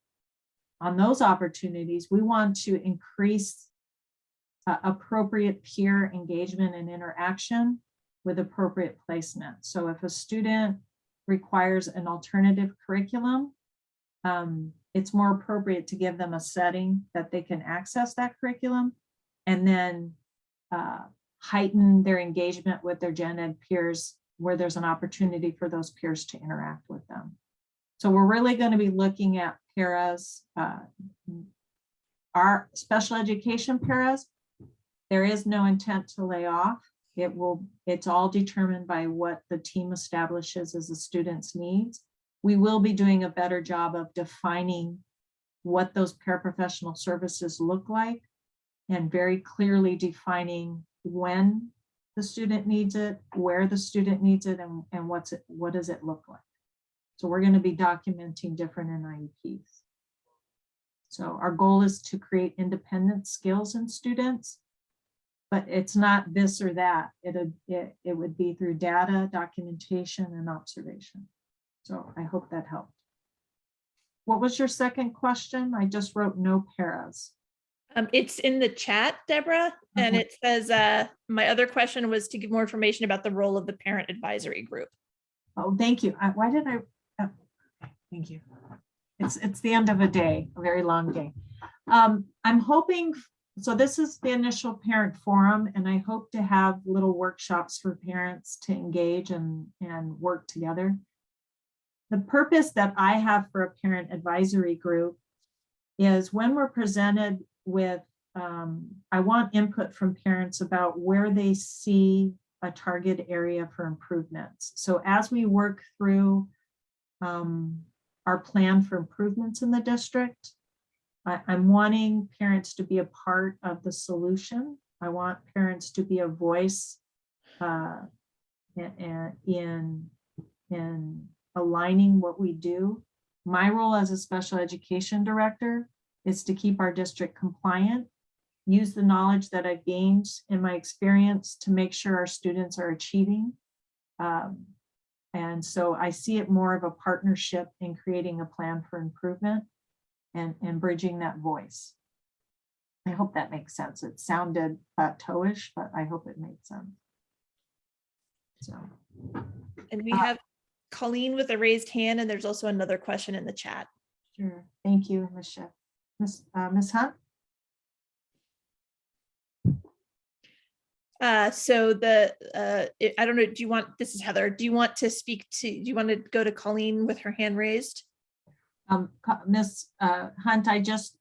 On those opportunities, we want to increase appropriate peer engagement and interaction with appropriate placement. So if a student requires an alternative curriculum, it's more appropriate to give them a setting that they can access that curriculum, and then heighten their engagement with their gen ed peers where there's an opportunity for those peers to interact with them. So we're really going to be looking at paras, our special education paras. There is no intent to lay off. It's all determined by what the team establishes as the student's needs. We will be doing a better job of defining what those paraprofessional services look like, and very clearly defining when the student needs it, where the student needs it, and what does it look like. So we're going to be documenting different NIEPs. So our goal is to create independent skills in students, but it's not this or that. It would be through data, documentation, and observation. So I hope that helped. What was your second question? I just wrote no paras. It's in the chat, Deborah, and it says, my other question was to give more information about the role of the parent advisory group. Oh, thank you. Why did I? Oh, thank you. It's the end of a day, a very long day. I'm hoping, so this is the initial parent forum, and I hope to have little workshops for parents to engage and work together. The purpose that I have for a parent advisory group is when we're presented I want input from parents about where they see a target area for improvements. So as we work through our plan for improvements in the district, I'm wanting parents to be a part of the solution. I want parents to be a voice in aligning what we do. My role as a special education director is to keep our district compliant, use the knowledge that I've gained in my experience to make sure our students are achieving. And so I see it more of a partnership in creating a plan for improvement and bridging that voice. I hope that makes sense. It sounded plateauish, but I hope it made sense. So. And we have Colleen with a raised hand, and there's also another question in the chat. Sure. Thank you, Ms. Schiff. Ms. Hunt? So I don't know, do you want, this is Heather, do you want to speak to, do you want to go to Colleen with her hand raised? Ms. Hunt, I just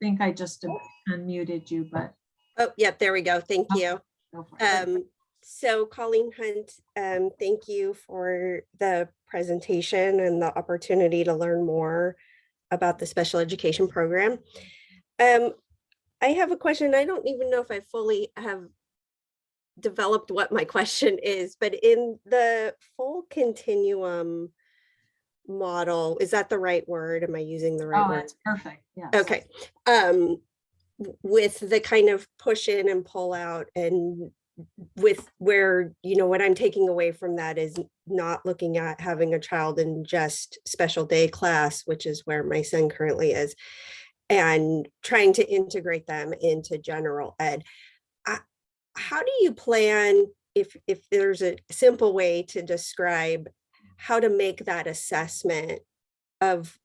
think I just unmuted you, but. Oh, yep, there we go. Thank you. Go for it. So Colleen Hunt, thank you for the presentation and the opportunity to learn more about the special education program. I have a question. I don't even know if I fully have developed what my question is, but in the full continuum model, is that the right word? Am I using the right word? That's perfect. Yes. Okay. With the kind of push in and pull out, and with where, you know, what I'm taking away from that is not looking at having a child in just special day class, which is where my son currently is, and trying to integrate them into general ed. How do you plan, if there's a simple way to describe how to make that assessment of,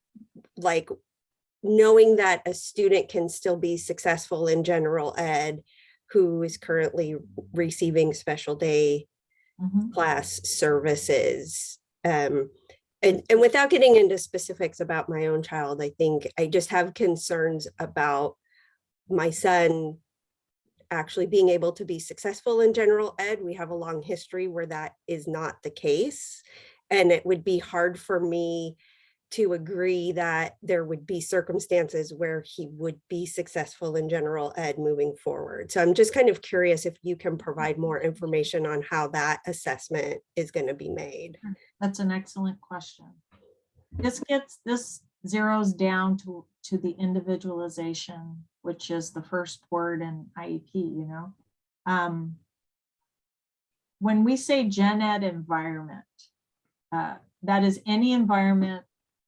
like, knowing that a student can still be successful in general ed who is currently receiving special day class services? And without getting into specifics about my own child, I think I just have concerns about my son actually being able to be successful in general ed. We have a long history where that is not the case. And it would be hard for me to agree that there would be circumstances where he would be successful in general ed moving forward. So I'm just kind of curious if you can provide more information on how that assessment is going to be made. That's an excellent question. This zeroes down to the individualization, which is the first word in IEP, you know. When we say gen ed environment, that is any environment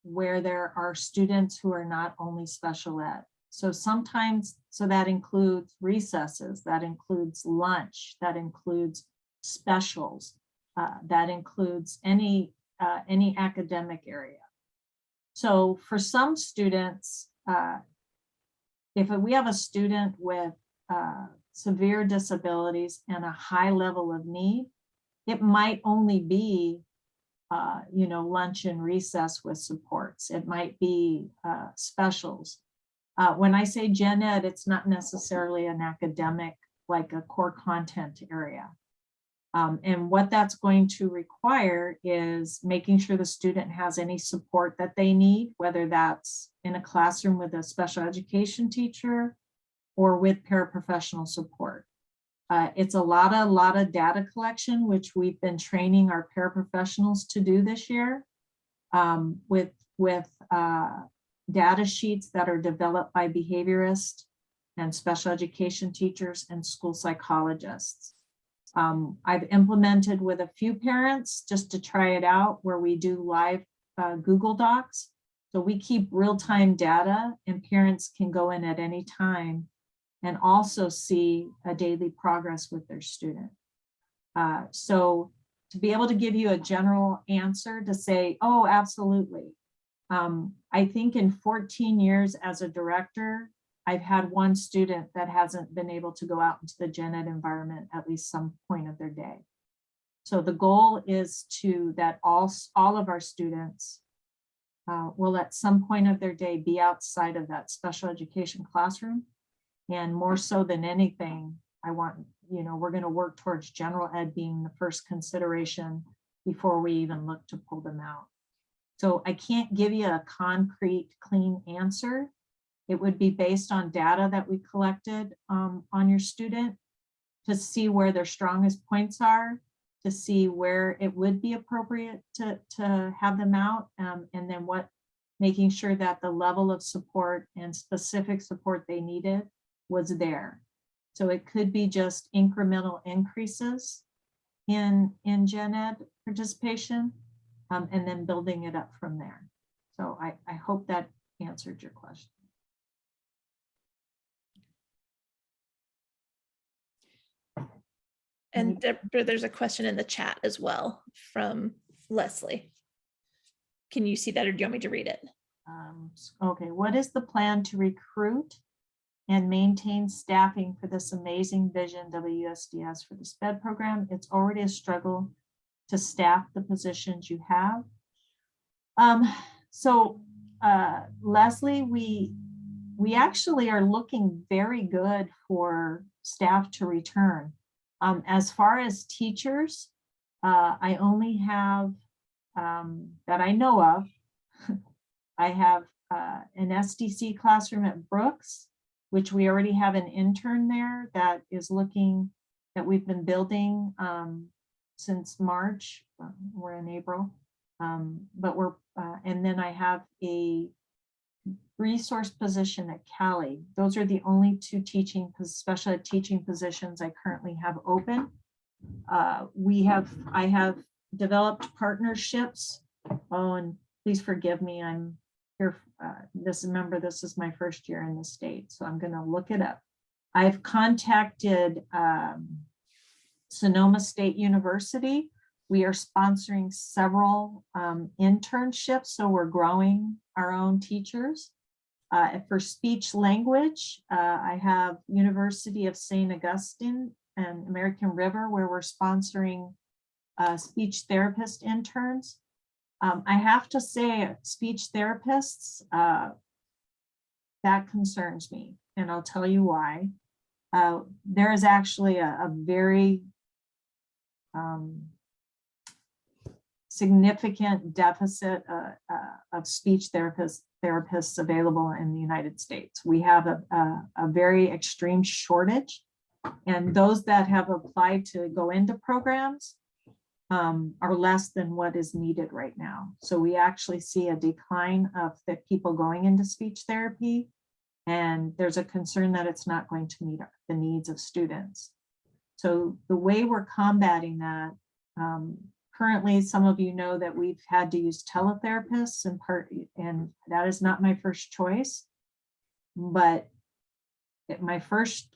where there are students who are not only special ed. So sometimes, so that includes recesses, that includes lunch, that includes specials, that includes any academic area. So for some students, if we have a student with severe disabilities and a high level of need, it might only be you know, lunch and recess with supports. It might be specials. When I say gen ed, it's not necessarily an academic, like a core content area. And what that's going to require is making sure the student has any support that they need, whether that's in a classroom with a special education teacher or with paraprofessional support. It's a lot of data collection, which we've been training our paraprofessionals to do this year, with data sheets that are developed by behaviorists and special education teachers and school psychologists. I've implemented with a few parents just to try it out, where we do live Google Docs. So we keep real-time data, and parents can go in at any time and also see a daily progress with their student. So to be able to give you a general answer to say, oh, absolutely. I think in 14 years as a director, I've had one student that hasn't been able to go out into the gen ed environment at least some point of their day. So the goal is that all of our students will at some point of their day be outside of that special education classroom And more so than anything, I want, we're going to work towards general ed being the first consideration before we even look to pull them out. So I can't give you a concrete, clean answer. It would be based on data that we collected on your student to see where their strongest points are, to see where it would be appropriate to have them out, and then making sure that the level of support and specific support they needed was there. So it could be just incremental increases in gen ed participation, and then building it up from there. So I hope that answered your question. And Deborah, there's a question in the chat as well from Leslie. Can you see that, or do you want me to read it? Okay, what is the plan to recruit and maintain staffing for this amazing vision WUSD has for the SPED program? It's already a struggle to staff the positions you have. Leslie, we actually are looking very good for staff to return. As far as teachers, I only have, that I know of, I have an SDC classroom at Brooks, which we already have an intern there that is looking, that we've been building since March. We're in April, but and then I have a resource position at Cali. Those are the only two special ed teaching positions I currently have open. I have developed partnerships. Oh, and please forgive me, I'm here. This is my first year in the state, so I'm going to look it up. I've contacted Sonoma State University. We are sponsoring several internships, so we're growing our own teachers. For speech language, I have University of St. Augustine and American River, where we're sponsoring speech therapist interns. I have to say, speech therapists, that concerns me, and I'll tell you why. There is actually a very significant deficit of speech therapists available in the United States. We have a very extreme shortage, and those that have applied to go into programs are less than what is needed right now. So we actually see a decline of the people going into speech therapy, and there's a concern that it's not going to meet the needs of students. So the way we're combating that, currently, some of you know that we've had to use teletherapists in part, and that is not my first choice. But my first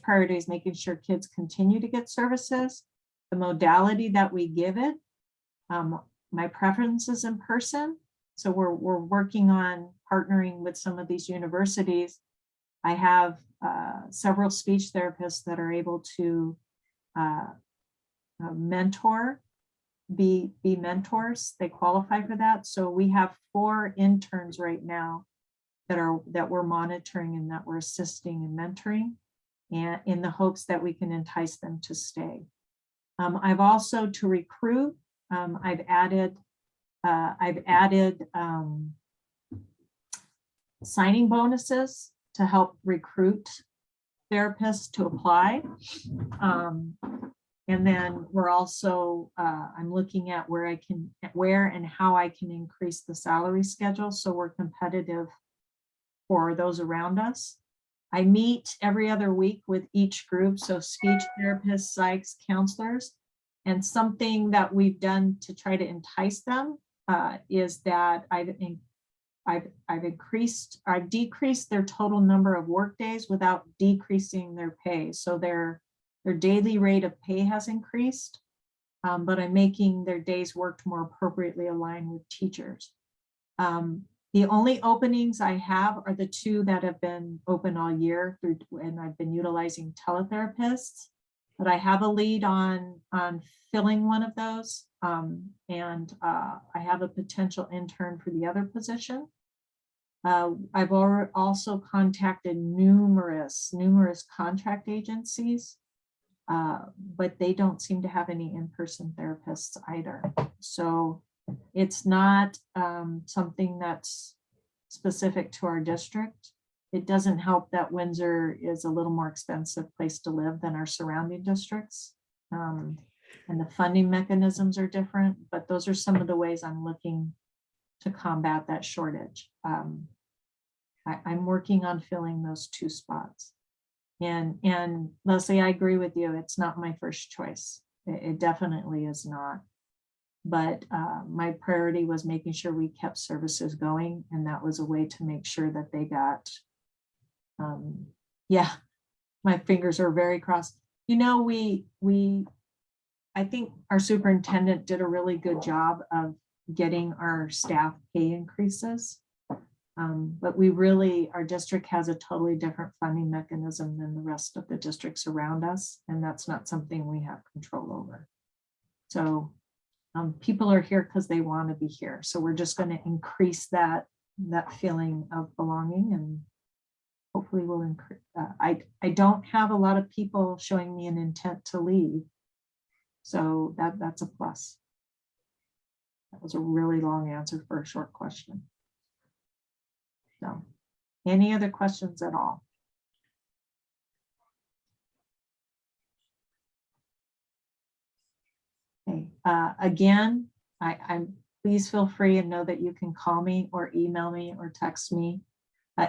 priority is making sure kids continue to get services. The modality that we give it, my preference is in person. So we're working on partnering with some of these universities. I have several speech therapists that are able to mentor, be mentors. They qualify for that. So we have 4 interns right now that we're monitoring and that we're assisting and mentoring, and in the hopes that we can entice them to stay. I've also, to recruit, I've added signing bonuses to help recruit therapists to apply. And then we're also, I'm looking at where and how I can increase the salary schedule so we're competitive for those around us. I meet every other week with each group, so speech therapists, psychs, counselors, and something that we've done to try to entice them is that I've decreased their total number of work days without decreasing their pay. So their daily rate of pay has increased, but I'm making their days worked more appropriately aligned with teachers. The only openings I have are the 2 that have been open all year, and I've been utilizing teletherapists, but I have a lead on filling one of those, and I have a potential intern for the other position. I've also contacted numerous contract agencies, but they don't seem to have any in-person therapists either. So it's not something that's specific to our district. It doesn't help that Windsor is a little more expensive place to live than our surrounding districts. And the funding mechanisms are different, but those are some of the ways I'm looking to combat that shortage. I'm working on filling those 2 spots. And Leslie, I agree with you. It's not my first choice. It definitely is not. But my priority was making sure we kept services going. And that was a way to make sure that they got, yeah, my fingers are very crossed. You know, I think our superintendent did a really good job of getting our staff pay increases. But our district has a totally different funding mechanism than the rest of the districts around us. And that's not something we have control over. So people are here because they want to be here. So we're just going to increase that feeling of belonging, and hopefully we'll increase. I don't have a lot of people showing me an intent to leave. So that's a plus. That was a really long answer for a short question. So, any other questions at all? Okay. Again, I'm please feel free and know that you can call me or email me or text me.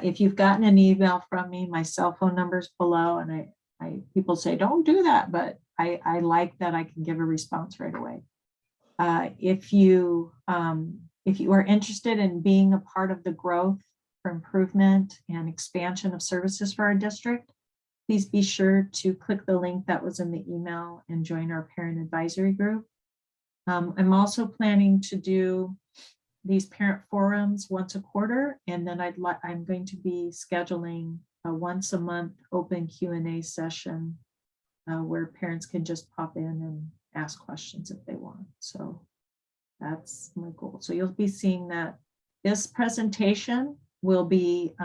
If you've gotten an email from me, my cell phone number is below, and people say don't do that, but I like that I can give a response right away. If you are interested in being a part of the growth for improvement and expansion of services for our district, please be sure to click the link that was in the email and join our parent advisory group. I'm also planning to do these parent forums once a quarter, and then I'm going to be scheduling a once a month open Q&A session where parents can just pop in and ask questions if they want. So that's my goal. So you'll be seeing that. This presentation will be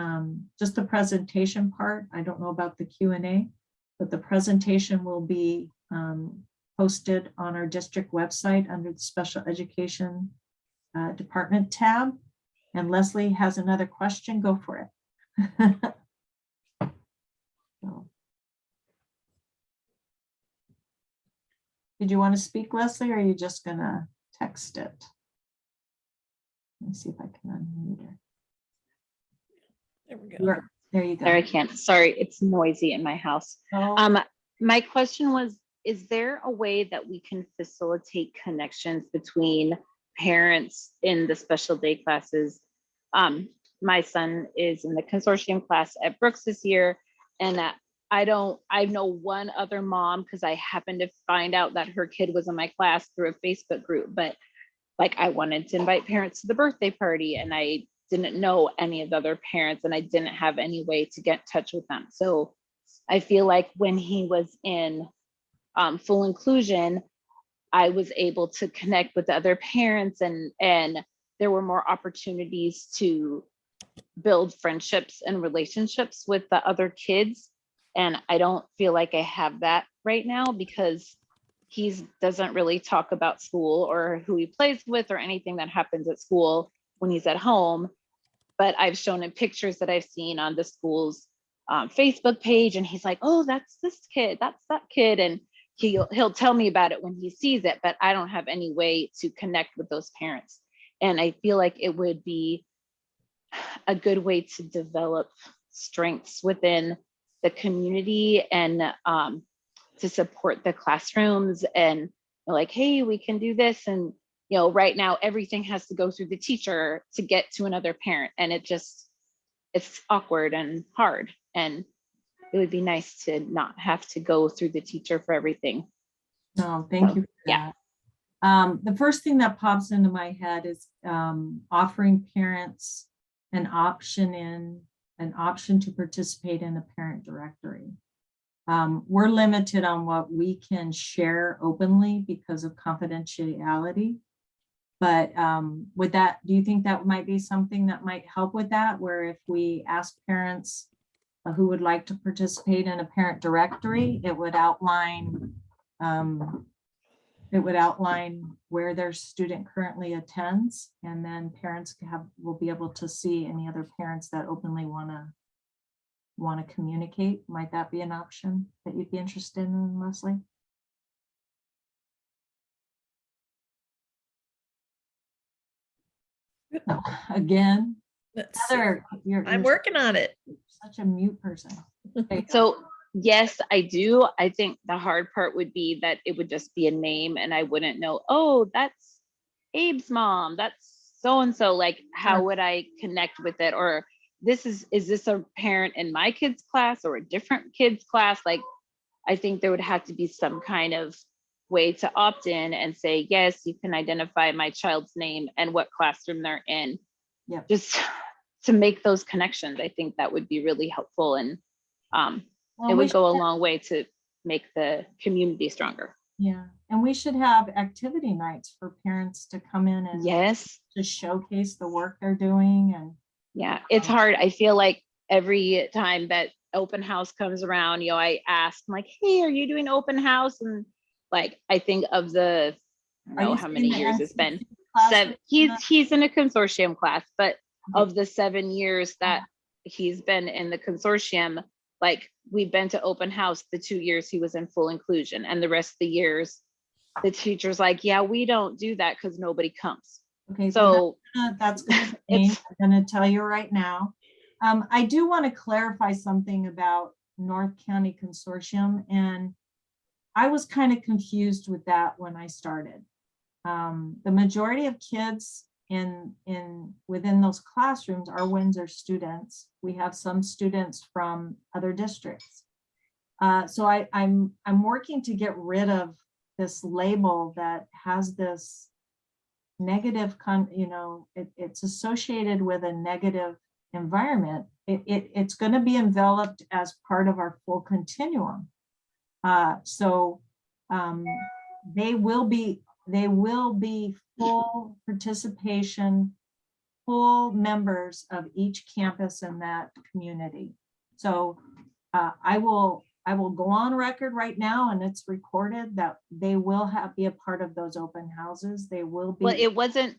just the presentation part. I don't know about the Q&A, but the presentation will be posted on our district website under the special education department tab. And Leslie has another question. Go for it. So. Did you want to speak, Leslie, or are you just gonna text it? Let me see if I can unmute her. There we go. There you go. There I can't. Sorry, it's noisy in my house. Oh. My question was, is there a way that we can facilitate connections between parents in the special day classes? My son is in the consortium class at Brooks this year, and I know one other mom because I happened to find out that her kid was in my class through a Facebook group, but like I wanted to invite parents to the birthday party and I didn't know any of the other parents and I didn't have any way to get in touch with them. So I feel like when he was in full inclusion, I was able to connect with the other parents and there were more opportunities to build friendships and relationships with the other kids. And I don't feel like I have that right now because he doesn't really talk about school or who he plays with or anything that happens at school when he's at home. But I've shown him pictures that I've seen on the school's Facebook page, and he's like, oh, that's this kid, that's that kid. And he'll tell me about it when he sees it, but I don't have any way to connect with those parents. And I feel like it would be a good way to develop strengths within the community and to support the classrooms and like, hey, we can do this. And, you know, right now, everything has to go through the teacher to get to another parent. And it's awkward and hard. And it would be nice to not have to go through the teacher for everything. No, thank you for yeah. that. The first thing that pops into my head is offering parents an option to participate in a parent directory. We're limited on what we can share openly because of confidentiality. But would that, do you think that might be something that might help with that, where if we ask parents who would like to participate in a parent directory, it would outline where their student currently attends, and then parents will be able to see any other parents that openly want to communicate. Might that be an option that you'd be interested in, Leslie? No. Again, Heather, I'm working on it. such a mute person. Okay. So yes, I do. I think the hard part would be that it would just be a name and I wouldn't know, oh, that's Abe's mom, that's so-and-so. Like, how would I connect with it? Or is this a parent in my kid's class or a different kid's class? Like, I think there would have to be some kind of way to opt in and say, yes, you can identify my child's name and what classroom they're in. Yep. Just to make those connections. I think that would be really helpful, and it would go a long way to make the community stronger. Yeah, and we should have activity nights for parents to come in and Yes, to showcase the work they're doing. And yeah, it's hard. I feel like every time that open house comes around, I ask, I'm like, hey, are you doing open house? And like, I think of the, I don't know how many years it's been. He's in a consortium class, but of the 7 years that he's been in the consortium, like, we've been to open house the 2 years he was in full inclusion, and the rest of the years the teacher's like, yeah, we don't do that because nobody comes. okay, So that's going to change. I'm going to tell you right now. I do want to clarify something about North County Consortium, and I was kind of confused with that when I started. The majority of kids within those classrooms are Windsor students. We have some students from other districts. So I'm working to get rid of this label that has this negative, it's associated with a negative environment. It's going to be enveloped as part of our full continuum. So they will be full participation, full members of each campus in that community. So I will go on record right now, and it's recorded, that they will be a part of those open houses. They will be. Well, it wasn't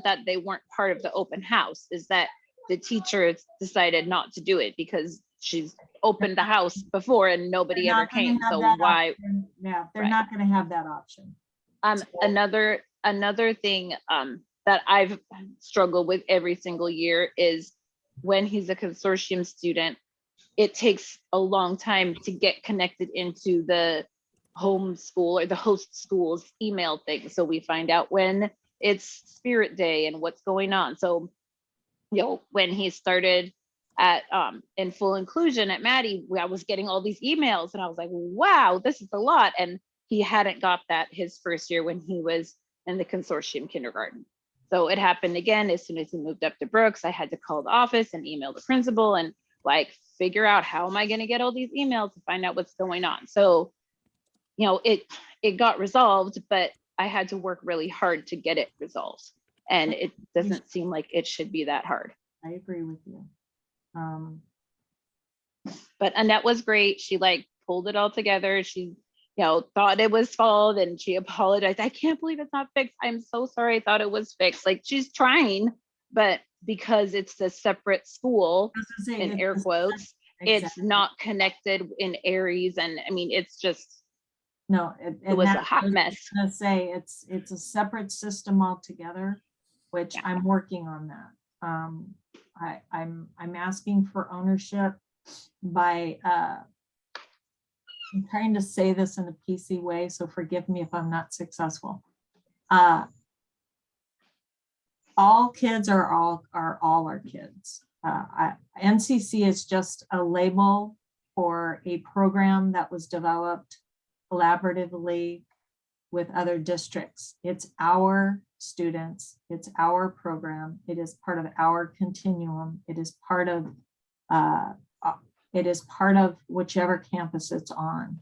that they weren't part of the open house, is that the teacher decided not to do it because she's opened the house before and nobody ever came. So why? Option. Yeah, they're not going to have that option. Another thing that I've struggled with every single year is when he's a consortium student, it takes a long time to get connected into the home school or the host school's email thing. So we find out when it's Spirit Day and what's going on. So, when he started at in full inclusion at Maddie, I was getting all these emails and I was like, wow, this is a lot. And he hadn't got that his first year when he was in the consortium kindergarten. So it happened again. As soon as he moved up to Brooks, I had to call the office and email the principal and like figure out, how am I going to get all these emails to find out what's going on? So, it got resolved, but I had to work really hard to get it resolved. And it doesn't seem like it should be that hard. I agree with you. But Annette was great. She like pulled it all together. She, thought it was solved and she apologized. I can't believe it's not fixed. I'm so sorry. I thought it was fixed. Like, she's trying, but because it's a separate school, in air quotes, it's not connected in Aries. And I mean, it's just, no, it was a hot mess. I was gonna say it's a separate system altogether, which I'm working on that. I'm asking for ownership by I'm trying to say this in a PC way, so forgive me if I'm not successful. All kids are all our kids. NCC is just a label for a program that was developed collaboratively with other districts. It's our students, it's our program, it is part of our continuum, it is part of whichever campus it's on.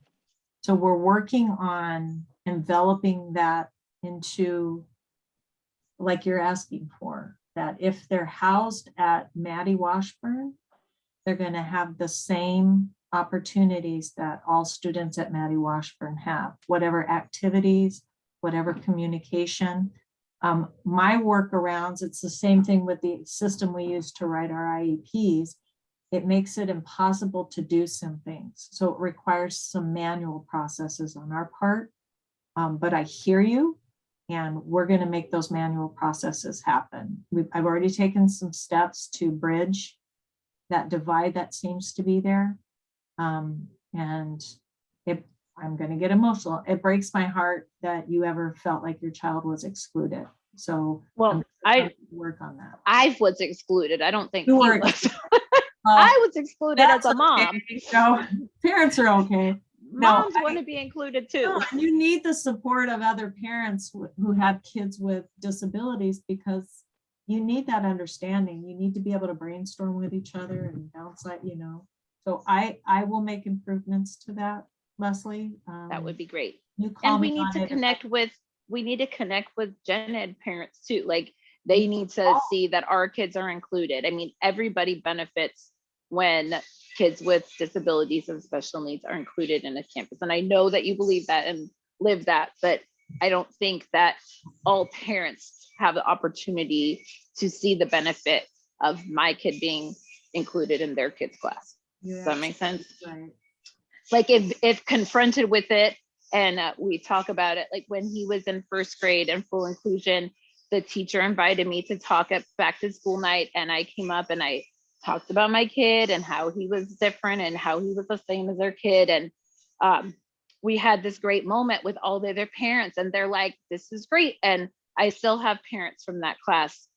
So we're working on enveloping that into like you're asking for, that if they're housed at Maddie Washburn, they're going to have the same opportunities that all students at Maddie Washburn have, whatever activities, whatever communication. My workarounds, it's the same thing with the system we use to write our IEPs. It makes it impossible to do some things. So it requires some manual processes on our part. But I hear you, and we're going to make those manual processes happen. I've already taken some steps to bridge that divide that seems to be there. And I'm going to get emotional. It breaks my heart that you ever felt like your child was excluded. So Well, I'm gonna work on that. I was excluded. I don't think You he were was. I was excluded as a mom. No, parents are okay. Moms want to be included too. No, you need the support of other parents who have kids with disabilities, because you need that understanding. You need to be able to brainstorm with each other and bounce that, you know. So I will make improvements to that, Leslie. That would be great. You call And we me need on to it. connect with gen ed parents too. Like they need to see that our kids are included. I mean, everybody benefits when kids with disabilities and special needs are included in a campus. And I know that you believe that and live that, but I don't think that all parents have the opportunity to see the benefit of my kid being included in their kid's class. Does that make sense? Right. Like if confronted with it, and we talk about it, like when he was in first grade and full inclusion, the teacher invited me to talk at back to school night, and I came up and I talked about my kid and how he was different and how he was the same as their kid. And we had this great moment with all the other parents, and they're like, this is great. And I still have parents from that class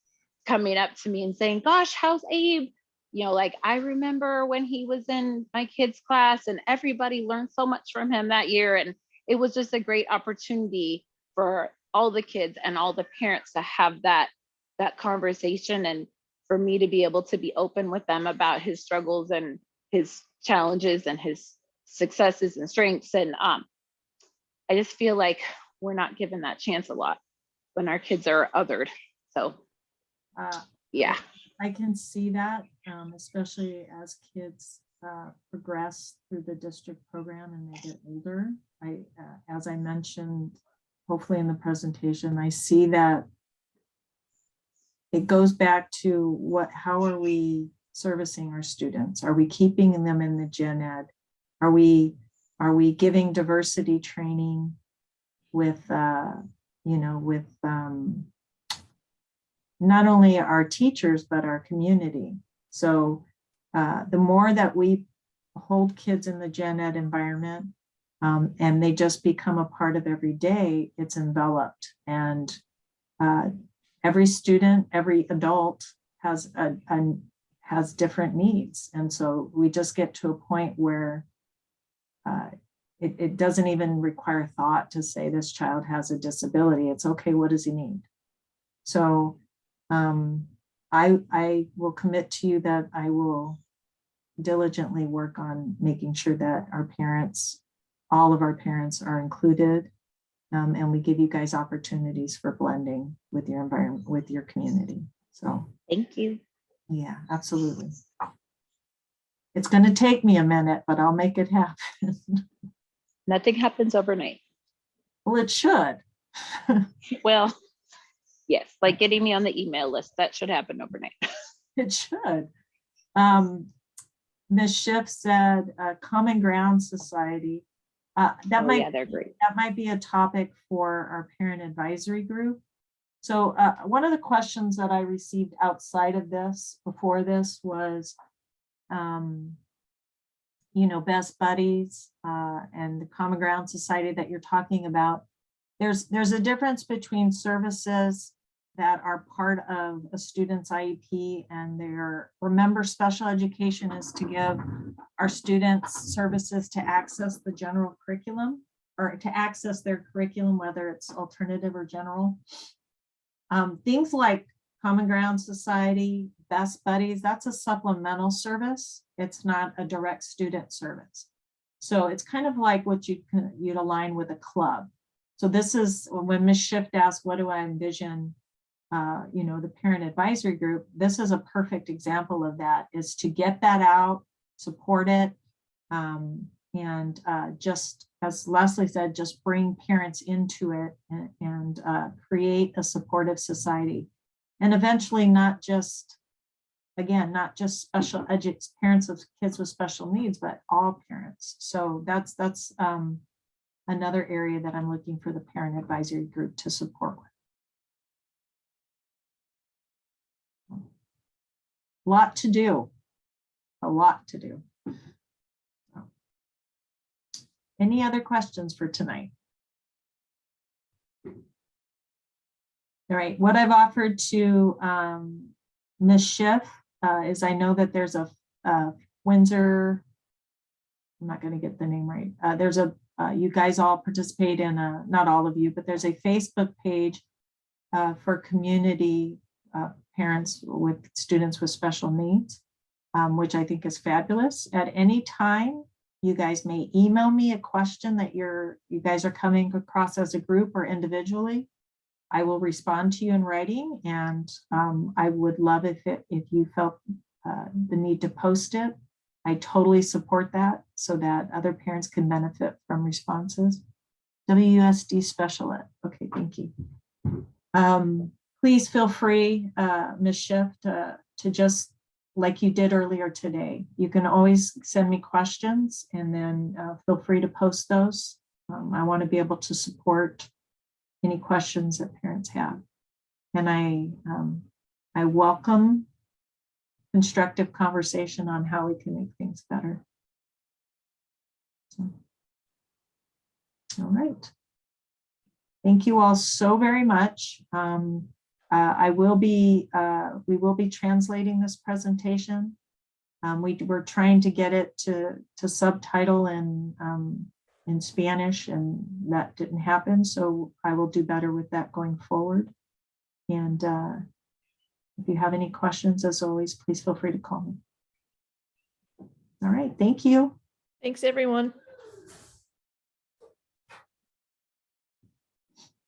coming up to me and saying, gosh, how's Abe? You know, like I remember when he was in my kid's class and everybody learned so much from him that year. And it was just a great opportunity for all the kids and all the parents to have that conversation, and for me to be able to be open with them about his struggles and his challenges and his successes and strengths. And I just feel like we're not given that chance a lot when our kids are othered. So yeah. I can see that, especially as kids progress through the district program and they get older. As I mentioned, hopefully in the presentation, I see that it goes back to how are we servicing our students? Are we keeping them in the gen ed? Are we giving diversity training with, not only our teachers, but our community? So the more that we hold kids in the gen ed environment, and they just become a part of every day, it's enveloped. And every student, every adult has different needs. And so we just get to a point where it doesn't even require thought to say this child has a disability. It's okay, what does he need? So I will commit to you that I will diligently work on making sure that our parents, all of our parents, are included, and we give you guys opportunities for blending with your environment, with your community. So thank you. Yeah, absolutely. It's going to take me a minute, but I'll make it happen. Nothing happens overnight. Well, it should. Well, yes, like getting me on the email list, that should happen overnight. It should. Ms. Schiff said Common Ground Society. They're great. That might be a topic for our parent advisory group. So one of the questions that I received outside of this, before this, was, Best Buddies and the Common Ground Society that you're talking about. There's a difference between services that are part of a student's IEP and remember, special education is to give our students services to access the general curriculum, or to access their curriculum, whether it's alternative or general. Things like Common Ground Society, Best Buddies, that's a supplemental service. It's not a direct student service. So it's kind of like what you'd align with a club. So this is when Ms. Schiff asked, what do I envision the parent advisory group, this is a perfect example of that, is to get that out, support it, and just as Leslie said, just bring parents into it and create a supportive society. And eventually not just special parents of kids with special needs, but all parents. So that's another area that I'm looking for the parent advisory group to support with. A lot to do. Any other questions for tonight? All right, what I've offered to Ms. Schiff is, I know that there's a Windsor, I'm not going to get the name right. There's you guys all participate in not all of you, but there's a Facebook page for community parents with students with special needs, which I think is fabulous. At any time, you guys may email me a question that you guys are coming across as a group or individually. I will respond to you in writing, and I would love if you felt the need to post it. I totally support that so that other parents can benefit from responses. WUSD special ed. Okay, thank you. Please feel free, Ms. Schiff, to just, like you did earlier today, you can always send me questions, and then feel free to post those. I want to be able to support any questions that parents have. And I welcome constructive conversation on how we can make things better. So, all right. Thank you all so very much. We will be translating this presentation. We're trying to get it to subtitle in Spanish, and that didn't happen. So I will do better with that going forward. And if you have any questions, as always, please feel free to call me. All right, thank you. Thanks, everyone.